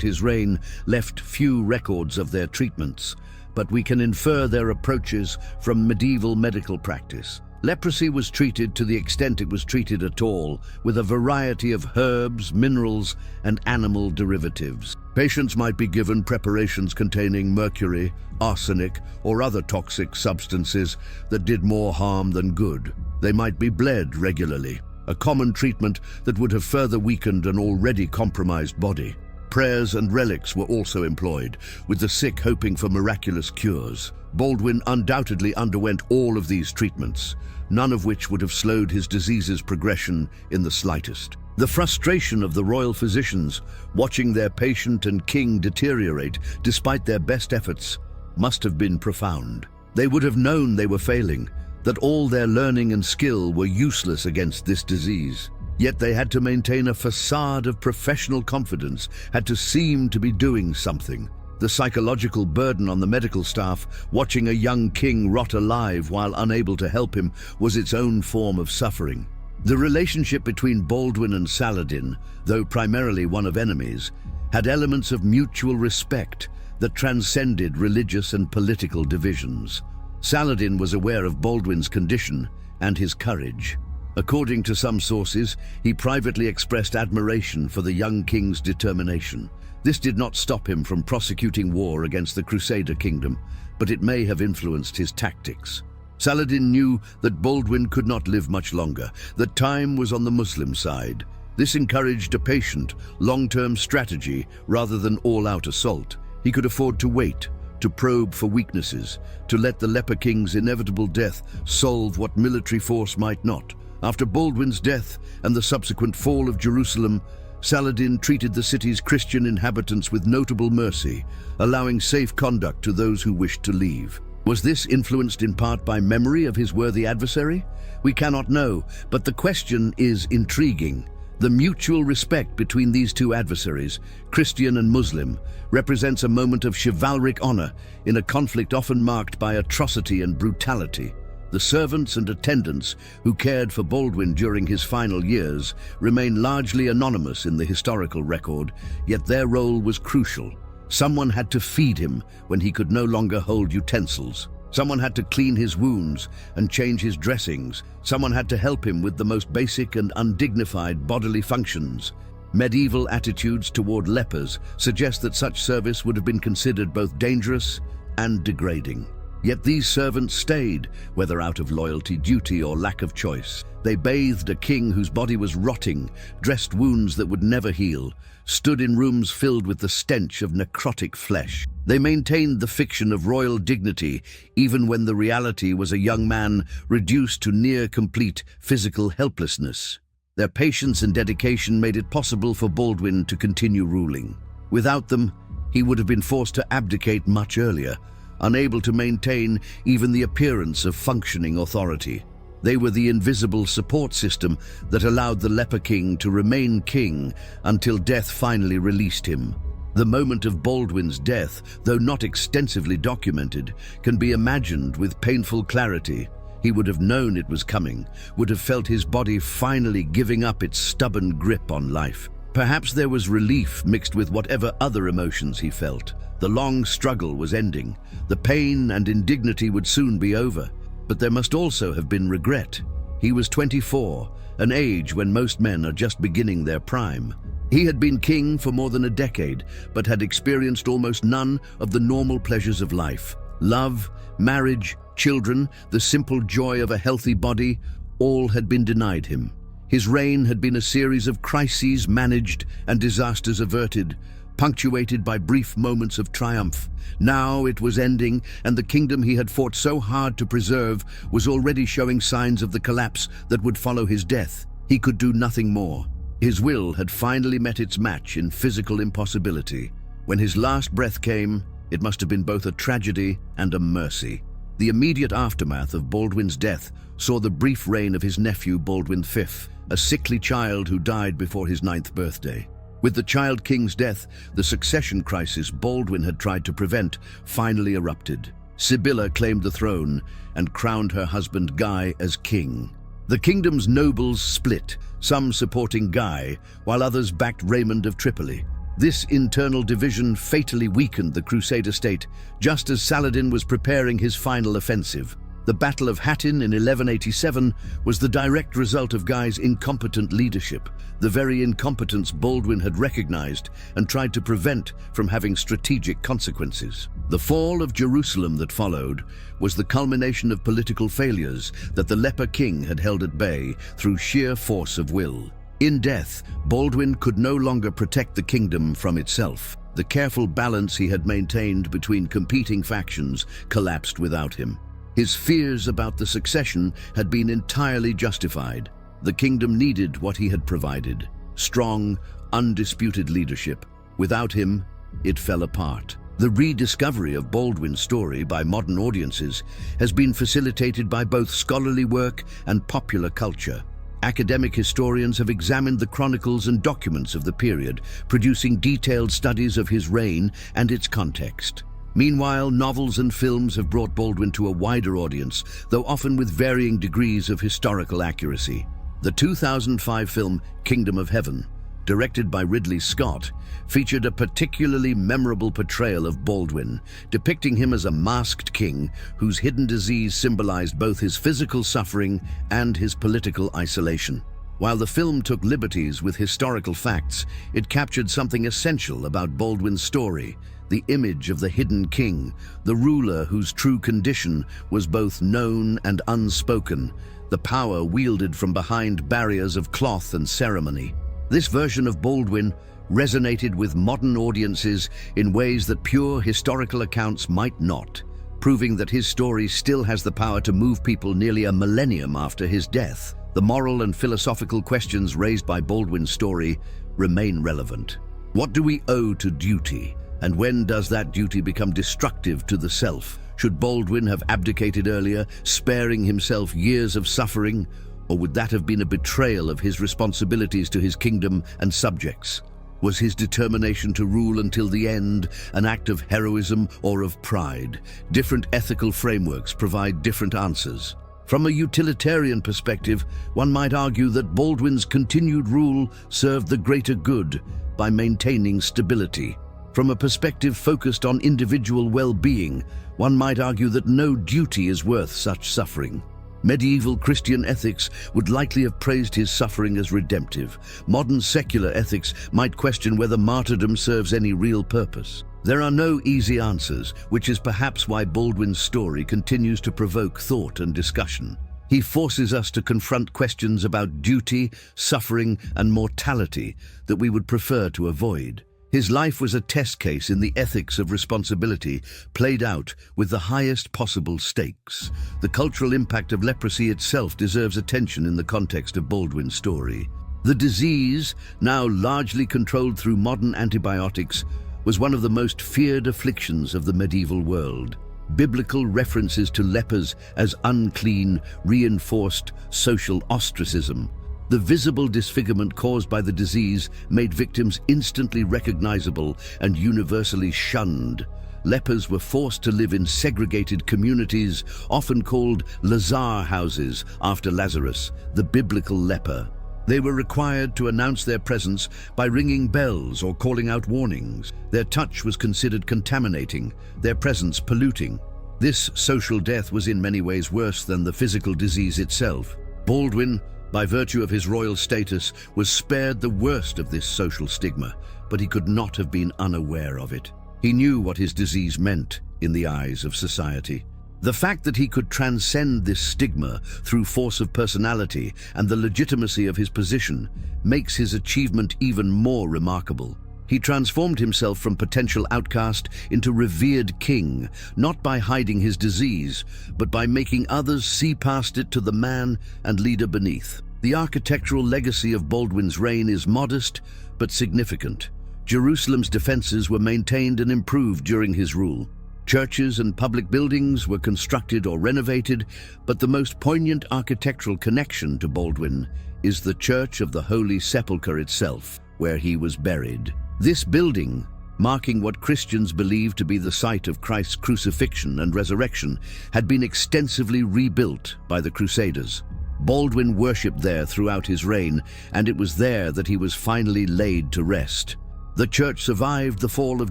his reign left few records of their treatments, but we can infer their approaches from medieval medical practice. Leprosy was treated, to the extent it was treated at all, with a variety of herbs, minerals, and animal derivatives. Patients might be given preparations containing mercury, arsenic, or other toxic substances that did more harm than good. They might be bled regularly, a common treatment that would have further weakened an already compromised body. Prayers and relics were also employed, with the sick hoping for miraculous cures. Baldwin undoubtedly underwent all of these treatments, none of which would have slowed his disease's progression in the slightest. The frustration of the royal physicians, watching their patient and king deteriorate despite their best efforts, must have been profound. They would have known they were failing, that all their learning and skill were useless against this disease. Yet they had to maintain a facade of professional confidence, had to seem to be doing something. The psychological burden on the medical staff, watching a young king rot alive while unable to help him, was its own form of suffering. The relationship between Baldwin and Saladin, though primarily one of enemies, had elements of mutual respect that transcended religious and political divisions. Saladin was aware of Baldwin's condition and his courage. According to some sources, he privately expressed admiration for the young king's determination. This did not stop him from prosecuting war against the Crusader kingdom, but it may have influenced his tactics. Saladin knew that Baldwin could not live much longer, that time was on the Muslim side. This encouraged a patient, long-term strategy rather than all-out assault. He could afford to wait, to probe for weaknesses, to let the leper king's inevitable death solve what military force might not. After Baldwin's death and the subsequent fall of Jerusalem, Saladin treated the city's Christian inhabitants with notable mercy, allowing safe conduct to those who wished to leave. Was this influenced in part by memory of his worthy adversary? We cannot know, but the question is intriguing. The mutual respect between these two adversaries, Christian and Muslim, represents a moment of chivalric honor in a conflict often marked by atrocity and brutality. The servants and attendants who cared for Baldwin during his final years remain largely anonymous in the historical record, yet their role was crucial. Someone had to feed him when he could no longer hold utensils. Someone had to clean his wounds and change his dressings. Someone had to help him with the most basic and undignified bodily functions. Medieval attitudes toward lepers suggest that such service would have been considered both dangerous and degrading. Yet these servants stayed, whether out of loyalty, duty, or lack of choice. They bathed a king whose body was rotting, dressed wounds that would never heal, stood in rooms filled with the stench of necrotic flesh. They maintained the fiction of royal dignity, even when the reality was a young man reduced to near-complete physical helplessness. Their patience and dedication made it possible for Baldwin to continue ruling. Without them, he would have been forced to abdicate much earlier, unable to maintain even the appearance of functioning authority. They were the invisible support system that allowed the leper king to remain king until death finally released him. The moment of Baldwin's death, though not extensively documented, can be imagined with painful clarity. He would have known it was coming, would have felt his body finally giving up its stubborn grip on life. Perhaps there was relief mixed with whatever other emotions he felt. The long struggle was ending. The pain and indignity would soon be over. But there must also have been regret. He was 24, an age when most men are just beginning their prime. He had been king for more than a decade, but had experienced almost none of the normal pleasures of life. Love, marriage, children, the simple joy of a healthy body, all had been denied him. His reign had been a series of crises managed and disasters averted, punctuated by brief moments of triumph. Now it was ending, and the kingdom he had fought so hard to preserve was already showing signs of the collapse that would follow his death. He could do nothing more. His will had finally met its match in physical impossibility. When his last breath came, it must have been both a tragedy and a mercy. The immediate aftermath of Baldwin's death saw the brief reign of his nephew Baldwin V, a sickly child who died before his 9th birthday. With the child king's death, the succession crisis Baldwin had tried to prevent finally erupted. Sibylla claimed the throne and crowned her husband Guy as king. The kingdom's nobles split, some supporting Guy, while others backed Raymond of Tripoli. This internal division fatally weakened the Crusader state, just as Saladin was preparing his final offensive. The Battle of Hattin in 1187 was the direct result of Guy's incompetent leadership, the very incompetence Baldwin had recognized and tried to prevent from having strategic consequences. The fall of Jerusalem that followed was the culmination of political failures that the leper king had held at bay through sheer force of will. In death, Baldwin could no longer protect the kingdom from itself. The careful balance he had maintained between competing factions collapsed without him. His fears about the succession had been entirely justified. The kingdom needed what he had provided: strong, undisputed leadership. Without him, it fell apart. The rediscovery of Baldwin's story by modern audiences has been facilitated by both scholarly work and popular culture. Academic historians have examined the chronicles and documents of the period, producing detailed studies of his reign and its context. Meanwhile, novels and films have brought Baldwin to a wider audience, though often with varying degrees of historical accuracy. The 2005 film Kingdom of Heaven, directed by Ridley Scott, featured a particularly memorable portrayal of Baldwin, depicting him as a masked king whose hidden disease symbolized both his physical suffering and his political isolation. While the film took liberties with historical facts, it captured something essential about Baldwin's story: the image of the hidden king, the ruler whose true condition was both known and unspoken, the power wielded from behind barriers of cloth and ceremony. This version of Baldwin resonated with modern audiences in ways that pure historical accounts might not, proving that his story still has the power to move people nearly a millennium after his death. The moral and philosophical questions raised by Baldwin's story remain relevant. What do we owe to duty? And when does that duty become destructive to the self? Should Baldwin have abdicated earlier, sparing himself years of suffering? Or would that have been a betrayal of his responsibilities to his kingdom and subjects? Was his determination to rule until the end an act of heroism or of pride? Different ethical frameworks provide different answers. From a utilitarian perspective, one might argue that Baldwin's continued rule served the greater good by maintaining stability. From a perspective focused on individual well-being, one might argue that no duty is worth such suffering. Medieval Christian ethics would likely have praised his suffering as redemptive. Modern secular ethics might question whether martyrdom serves any real purpose. There are no easy answers, which is perhaps why Baldwin's story continues to provoke thought and discussion. He forces us to confront questions about duty, suffering, and mortality that we would prefer to avoid. His life was a test case in the ethics of responsibility, played out with the highest possible stakes. The cultural impact of leprosy itself deserves attention in the context of Baldwin's story. The disease, now largely controlled through modern antibiotics, was one of the most feared afflictions of the medieval world. Biblical references to lepers as unclean reinforced social ostracism. The visible disfigurement caused by the disease made victims instantly recognizable and universally shunned. Lepers were forced to live in segregated communities, often called Lazar houses, after Lazarus, the biblical leper. They were required to announce their presence by ringing bells or calling out warnings. Their touch was considered contaminating, their presence polluting. This social death was in many ways worse than the physical disease itself. Baldwin, by virtue of his royal status, was spared the worst of this social stigma, but he could not have been unaware of it. He knew what his disease meant in the eyes of society. The fact that he could transcend this stigma through force of personality and the legitimacy of his position makes his achievement even more remarkable. He transformed himself from potential outcast into revered king, not by hiding his disease, but by making others see past it to the man and leader beneath. The architectural legacy of Baldwin's reign is modest but significant. Jerusalem's defenses were maintained and improved during his rule. Churches and public buildings were constructed or renovated, but the most poignant architectural connection to Baldwin is the Church of the Holy Sepulchre itself, where he was buried. This building, marking what Christians believe to be the site of Christ's crucifixion and resurrection, had been extensively rebuilt by the Crusaders. Baldwin worshipped there throughout his reign, and it was there that he was finally laid to rest. The church survived the fall of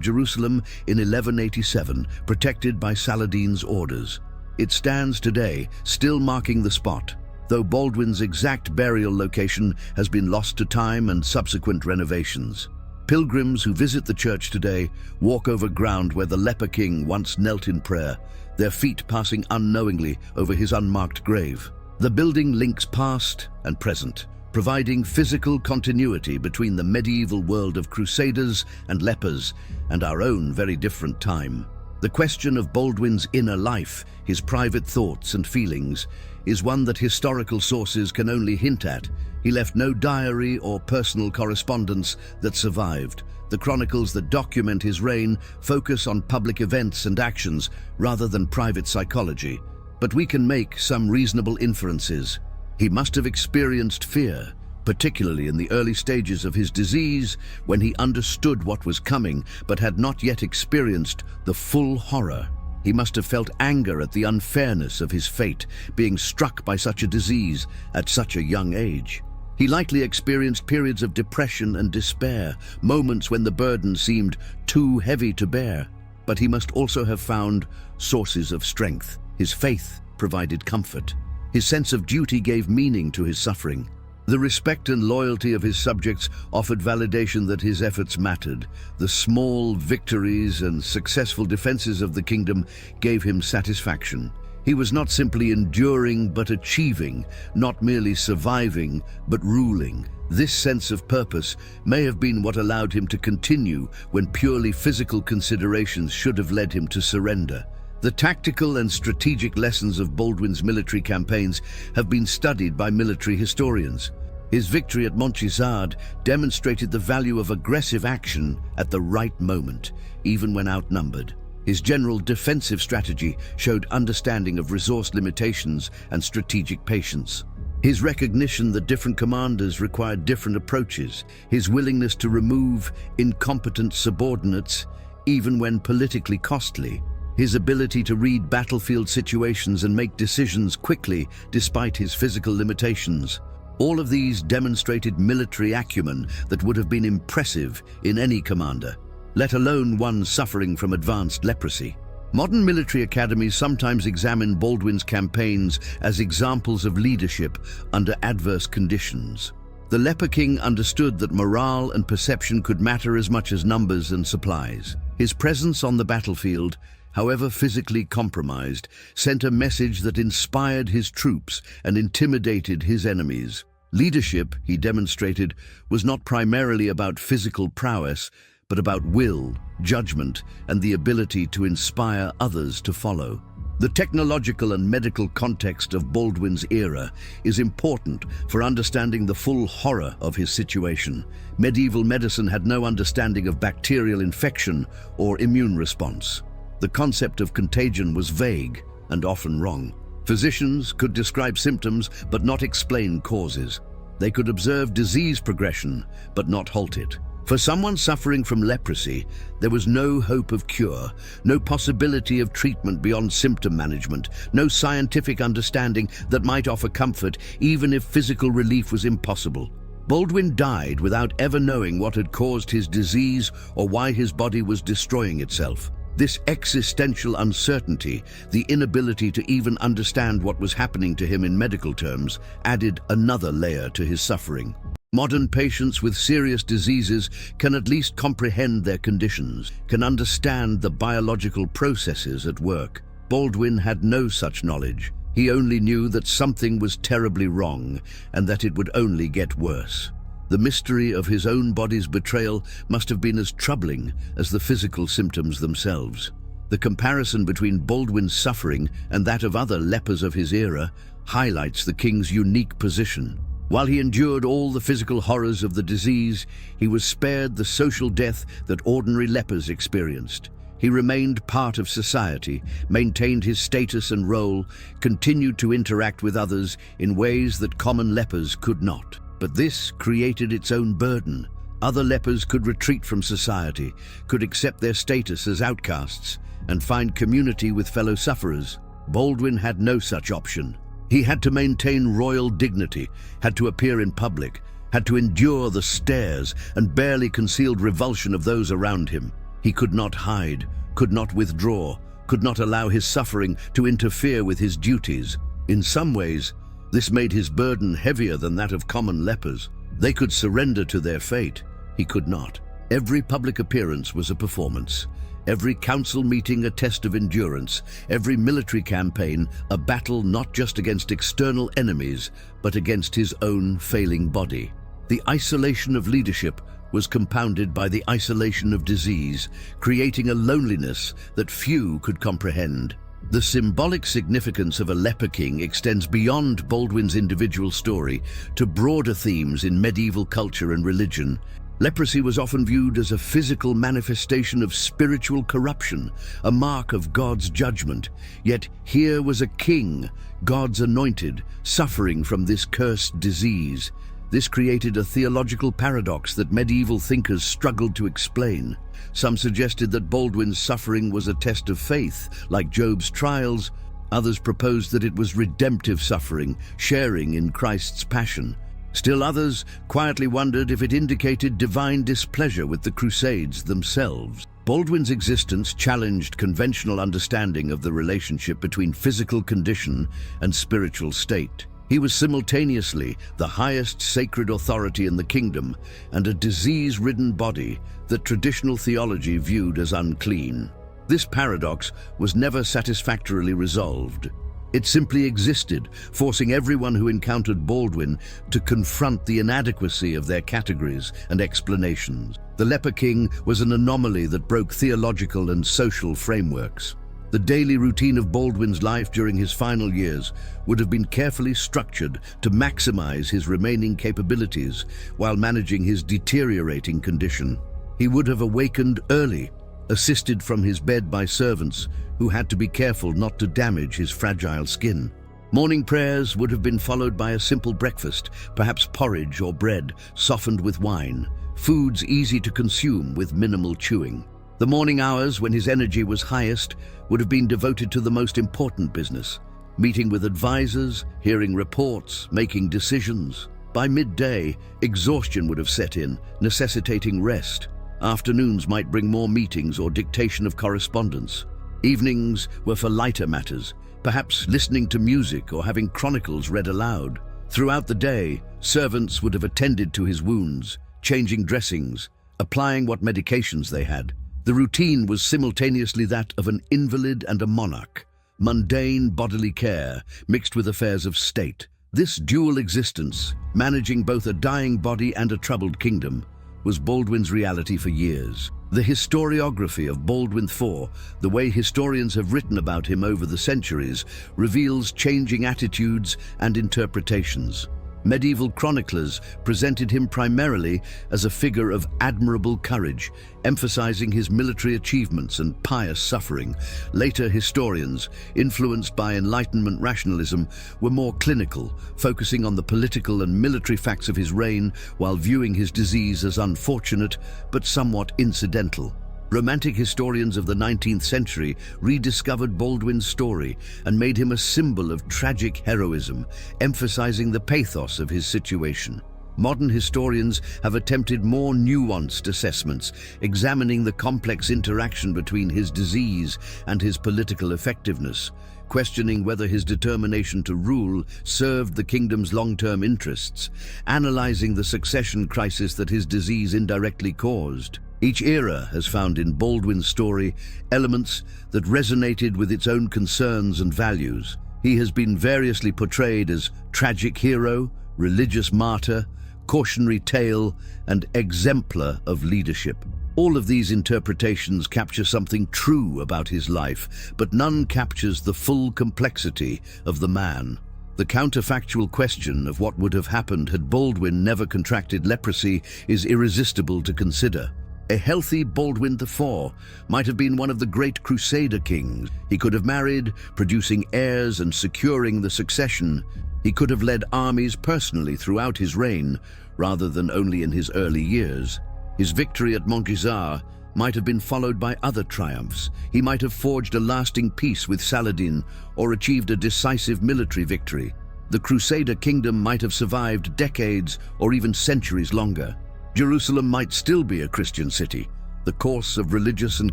Jerusalem in 1187, protected by Saladin's orders. It stands today, still marking the spot, though Baldwin's exact burial location has been lost to time and subsequent renovations. Pilgrims who visit the church today walk over ground where the leper king once knelt in prayer, their feet passing unknowingly over his unmarked grave. The building links past and present, providing physical continuity between the medieval world of crusaders and lepers and our own very different time. The question of Baldwin's inner life, his private thoughts and feelings, is one that historical sources can only hint at. He left no diary or personal correspondence that survived. The chronicles that document his reign focus on public events and actions rather than private psychology. But we can make some reasonable inferences. He must have experienced fear, particularly in the early stages of his disease, when he understood what was coming but had not yet experienced the full horror. He must have felt anger at the unfairness of his fate, being struck by such a disease at such a young age. He likely experienced periods of depression and despair, moments when the burden seemed too heavy to bear. But he must also have found sources of strength. His faith provided comfort. His sense of duty gave meaning to his suffering. The respect and loyalty of his subjects offered validation that his efforts mattered. The small victories and successful defenses of the kingdom gave him satisfaction. He was not simply enduring but achieving, not merely surviving but ruling. This sense of purpose may have been what allowed him to continue when purely physical considerations should have led him to surrender. The tactical and strategic lessons of Baldwin's military campaigns have been studied by military historians. His victory at Montgisard demonstrated the value of aggressive action at the right moment, even when outnumbered. His general defensive strategy showed understanding of resource limitations and strategic patience. His recognition that different commanders required different approaches, his willingness to remove incompetent subordinates, even when politically costly, his ability to read battlefield situations and make decisions quickly despite his physical limitations. All of these demonstrated military acumen that would have been impressive in any commander, let alone one suffering from advanced leprosy. Modern military academies sometimes examine Baldwin's campaigns as examples of leadership under adverse conditions. The leper king understood that morale and perception could matter as much as numbers and supplies. His presence on the battlefield, however physically compromised, sent a message that inspired his troops and intimidated his enemies. Leadership, he demonstrated, was not primarily about physical prowess, but about will, judgment, and the ability to inspire others to follow. The technological and medical context of Baldwin's era is important for understanding the full horror of his situation. Medieval medicine had no understanding of bacterial infection or immune response. The concept of contagion was vague and often wrong. Physicians could describe symptoms but not explain causes. They could observe disease progression but not halt it. For someone suffering from leprosy, there was no hope of cure, no possibility of treatment beyond symptom management, no scientific understanding that might offer comfort even if physical relief was impossible. Baldwin died without ever knowing what had caused his disease or why his body was destroying itself. This existential uncertainty, the inability to even understand what was happening to him in medical terms, added another layer to his suffering. Modern patients with serious diseases can at least comprehend their conditions, can understand the biological processes at work. Baldwin had no such knowledge. He only knew that something was terribly wrong and that it would only get worse. The mystery of his own body's betrayal must have been as troubling as the physical symptoms themselves. The comparison between Baldwin's suffering and that of other lepers of his era highlights the king's unique position. While he endured all the physical horrors of the disease, he was spared the social death that ordinary lepers experienced. He remained part of society, maintained his status and role, continued to interact with others in ways that common lepers could not. But this created its own burden. Other lepers could retreat from society, could accept their status as outcasts, and find community with fellow sufferers. Baldwin had no such option. He had to maintain royal dignity, had to appear in public, had to endure the stares and barely concealed revulsion of those around him. He could not hide, could not withdraw, could not allow his suffering to interfere with his duties. In some ways, this made his burden heavier than that of common lepers. They could surrender to their fate. He could not. Every public appearance was a performance. Every council meeting a test of endurance, every military campaign a battle not just against external enemies, but against his own failing body. The isolation of leadership was compounded by the isolation of disease, creating a loneliness that few could comprehend. The symbolic significance of a leper king extends beyond Baldwin's individual story to broader themes in medieval culture and religion. Leprosy was often viewed as a physical manifestation of spiritual corruption, a mark of God's judgment. Yet here was a king, God's anointed, suffering from this cursed disease. This created a theological paradox that medieval thinkers struggled to explain. Some suggested that Baldwin's suffering was a test of faith, like Job's trials. Others proposed that it was redemptive suffering, sharing in Christ's passion. Still others quietly wondered if it indicated divine displeasure with the Crusades themselves. Baldwin's existence challenged conventional understanding of the relationship between physical condition and spiritual state. He was simultaneously the highest sacred authority in the kingdom and a disease-ridden body that traditional theology viewed as unclean. This paradox was never satisfactorily resolved. It simply existed, forcing everyone who encountered Baldwin to confront the inadequacy of their categories and explanations. The leper king was an anomaly that broke theological and social frameworks. The daily routine of Baldwin's life during his final years would have been carefully structured to maximize his remaining capabilities while managing his deteriorating condition. He would have awakened early, assisted from his bed by servants who had to be careful not to damage his fragile skin. Morning prayers would have been followed by a simple breakfast, perhaps porridge or bread softened with wine, foods easy to consume with minimal chewing. The morning hours, when his energy was highest, would have been devoted to the most important business, meeting with advisors, hearing reports, making decisions. By midday, exhaustion would have set in, necessitating rest. Afternoons might bring more meetings or dictation of correspondence. Evenings were for lighter matters, perhaps listening to music or having chronicles read aloud. Throughout the day, servants would have attended to his wounds, changing dressings, applying what medications they had. The routine was simultaneously that of an invalid and a monarch, mundane bodily care mixed with affairs of state. This dual existence, managing both a dying body and a troubled kingdom, was Baldwin's reality for years. The historiography of Baldwin IV, the way historians have written about him over the centuries, reveals changing attitudes and interpretations. Medieval chroniclers presented him primarily as a figure of admirable courage, emphasizing his military achievements and pious suffering. Later historians, influenced by Enlightenment rationalism, were more clinical, focusing on the political and military facts of his reign while viewing his disease as unfortunate but somewhat incidental. Romantic historians of the 19th century rediscovered Baldwin's story and made him a symbol of tragic heroism, emphasizing the pathos of his situation. Modern historians have attempted more nuanced assessments, examining the complex interaction between his disease and his political effectiveness, questioning whether his determination to rule served the kingdom's long-term interests, analyzing the succession crisis that his disease indirectly caused. Each era has found in Baldwin's story elements that resonated with its own concerns and values. He has been variously portrayed as tragic hero, religious martyr, cautionary tale, and exemplar of leadership. All of these interpretations capture something true about his life, but none captures the full complexity of the man. The counterfactual question of what would have happened had Baldwin never contracted leprosy is irresistible to consider. A healthy Baldwin IV might have been one of the great Crusader kings. He could have married, producing heirs and securing the succession. He could have led armies personally throughout his reign, rather than only in his early years. His victory at Montgisard might have been followed by other triumphs. He might have forged a lasting peace with Saladin or achieved a decisive military victory. The Crusader kingdom might have survived decades or even centuries longer. Jerusalem might still be a Christian city. The course of religious and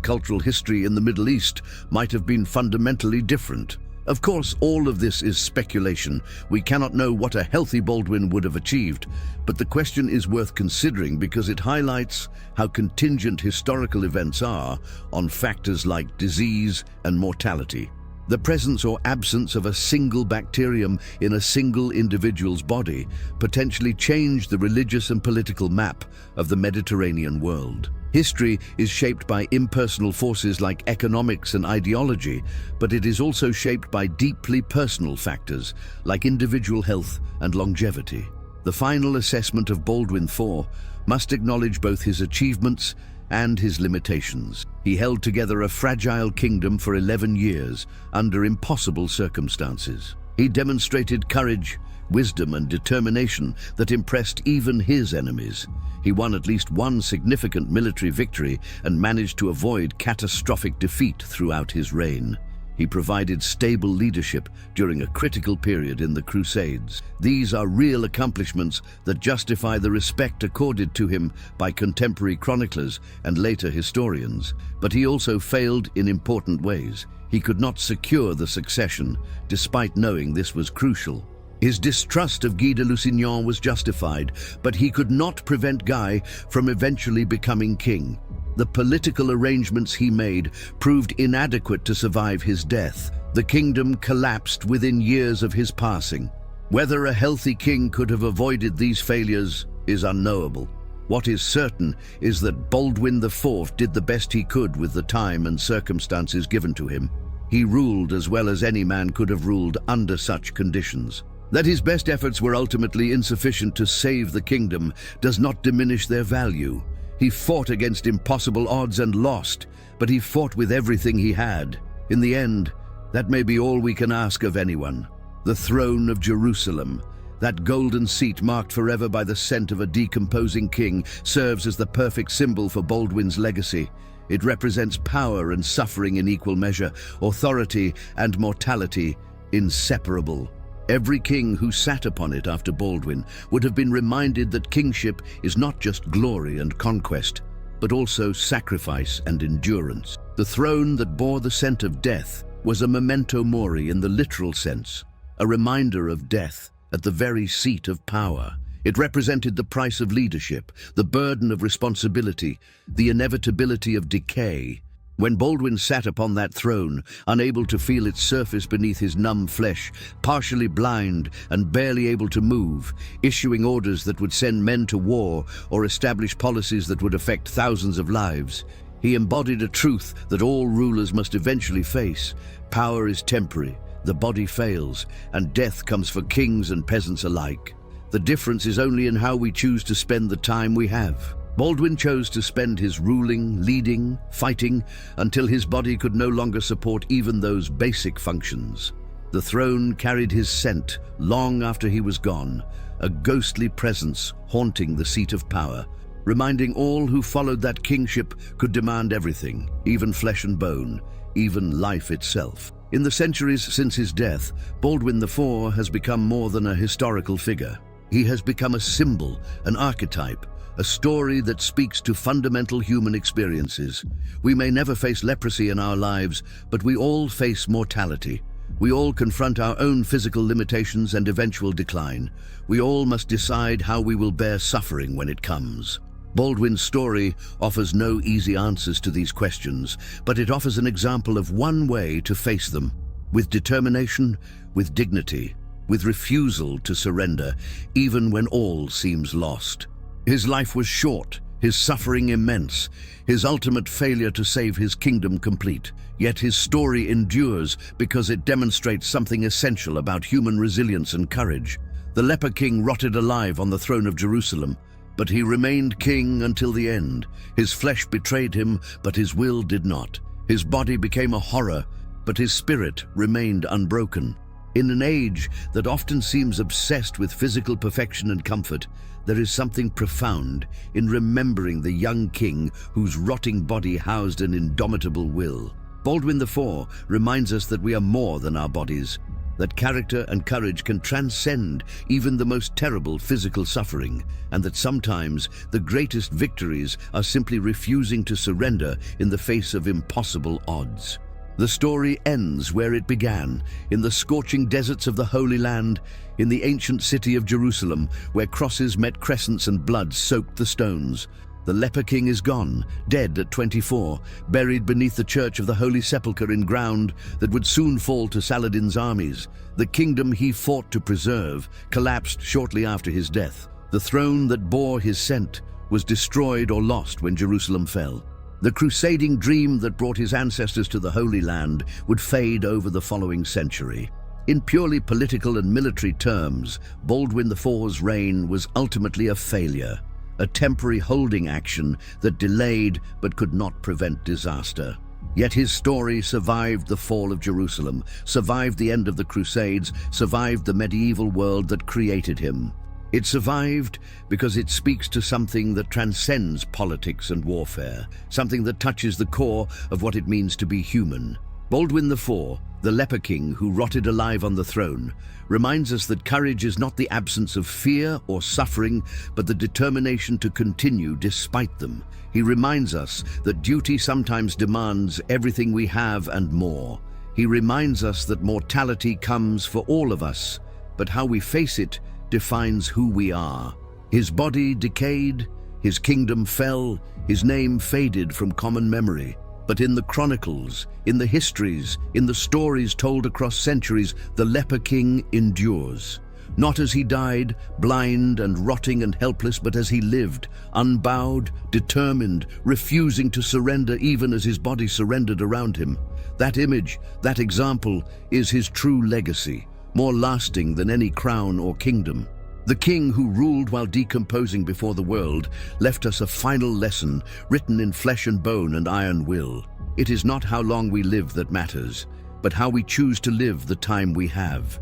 cultural history in the Middle East might have been fundamentally different. Of course, all of this is speculation. We cannot know what a healthy Baldwin would have achieved, but the question is worth considering because it highlights how contingent historical events are on factors like disease and mortality. The presence or absence of a single bacterium in a single individual's body potentially changed the religious and political map of the Mediterranean world. History is shaped by impersonal forces like economics and ideology, but it is also shaped by deeply personal factors like individual health and longevity. The final assessment of Baldwin IV must acknowledge both his achievements and his limitations. He held together a fragile kingdom for 11 years under impossible circumstances. He demonstrated courage, wisdom, and determination that impressed even his enemies. He won at least one significant military victory and managed to avoid catastrophic defeat throughout his reign. He provided stable leadership during a critical period in the Crusades. These are real accomplishments that justify the respect accorded to him by contemporary chroniclers and later historians. But he also failed in important ways. He could not secure the succession, despite knowing this was crucial. His distrust of Guy de Lusignan was justified, but he could not prevent Guy from eventually becoming king. The political arrangements he made proved inadequate to survive his death. The kingdom collapsed within years of his passing. Whether a healthy king could have avoided these failures is unknowable. What is certain is that Baldwin IV did the best he could with the time and circumstances given to him. He ruled as well as any man could have ruled under such conditions. That his best efforts were ultimately insufficient to save the kingdom does not diminish their value. He fought against impossible odds and lost, but he fought with everything he had. In the end, that may be all we can ask of anyone. The throne of Jerusalem, that golden seat marked forever by the scent of a decomposing king, serves as the perfect symbol for Baldwin's legacy. It represents power and suffering in equal measure, authority and mortality inseparable. Every king who sat upon it after Baldwin would have been reminded that kingship is not just glory and conquest, but also sacrifice and endurance. The throne that bore the scent of death was a memento mori in the literal sense, a reminder of death at the very seat of power. It represented the price of leadership, the burden of responsibility, the inevitability of decay. When Baldwin sat upon that throne, unable to feel its surface beneath his numb flesh, partially blind and barely able to move, issuing orders that would send men to war or establish policies that would affect thousands of lives, he embodied a truth that all rulers must eventually face. Power is temporary, the body fails, and death comes for kings and peasants alike. The difference is only in how we choose to spend the time we have. Baldwin chose to spend his ruling, leading, fighting, until his body could no longer support even those basic functions. The throne carried his scent long after he was gone, a ghostly presence haunting the seat of power, reminding all who followed that kingship could demand everything, even flesh and bone, even life itself. In the centuries since his death, Baldwin IV has become more than a historical figure. He has become a symbol, an archetype, a story that speaks to fundamental human experiences. We may never face leprosy in our lives, but we all face mortality. We all confront our own physical limitations and eventual decline. We all must decide how we will bear suffering when it comes. Baldwin's story offers no easy answers to these questions, but it offers an example of one way to face them, with determination, with dignity, with refusal to surrender, even when all seems lost. His life was short, his suffering immense, his ultimate failure to save his kingdom complete. Yet his story endures because it demonstrates something essential about human resilience and courage. The leper king rotted alive on the throne of Jerusalem, but he remained king until the end. His flesh betrayed him, but his will did not. His body became a horror, but his spirit remained unbroken. In an age that often seems obsessed with physical perfection and comfort, there is something profound in remembering the young king whose rotting body housed an indomitable will. Baldwin IV reminds us that we are more than our bodies, that character and courage can transcend even the most terrible physical suffering, and that sometimes the greatest victories are simply refusing to surrender in the face of impossible odds. The story ends where it began, in the scorching deserts of the Holy Land, in the ancient city of Jerusalem, where crosses met crescents and blood soaked the stones. The leper king is gone, dead at 24, buried beneath the church of the Holy Sepulchre in ground that would soon fall to Saladin's armies. The kingdom he fought to preserve collapsed shortly after his death. The throne that bore his scent was destroyed or lost when Jerusalem fell. The crusading dream that brought his ancestors to the Holy Land would fade over the following century. In purely political and military terms, Baldwin IV's reign was ultimately a failure, a temporary holding action that delayed but could not prevent disaster. Yet his story survived the fall of Jerusalem, survived the end of the Crusades, survived the medieval world that created him. It survived because it speaks to something that transcends politics and warfare, something that touches the core of what it means to be human. Baldwin IV, the leper king who rotted alive on the throne, reminds us that courage is not the absence of fear or suffering, but the determination to continue despite them. He reminds us that duty sometimes demands everything we have and more. He reminds us that mortality comes for all of us, but how we face it defines who we are. His body decayed, his kingdom fell, his name faded from common memory. But in the chronicles, in the histories, in the stories told across centuries, the leper king endures. Not as he died, blind and rotting and helpless, but as he lived, unbowed, determined, refusing to surrender even as his body surrendered around him. That image, that example, is his true legacy, more lasting than any crown or kingdom. The king who ruled while decomposing before the world left us a final lesson written in flesh and bone and iron will. It is not how long we live that matters, but how we choose to live the time we have.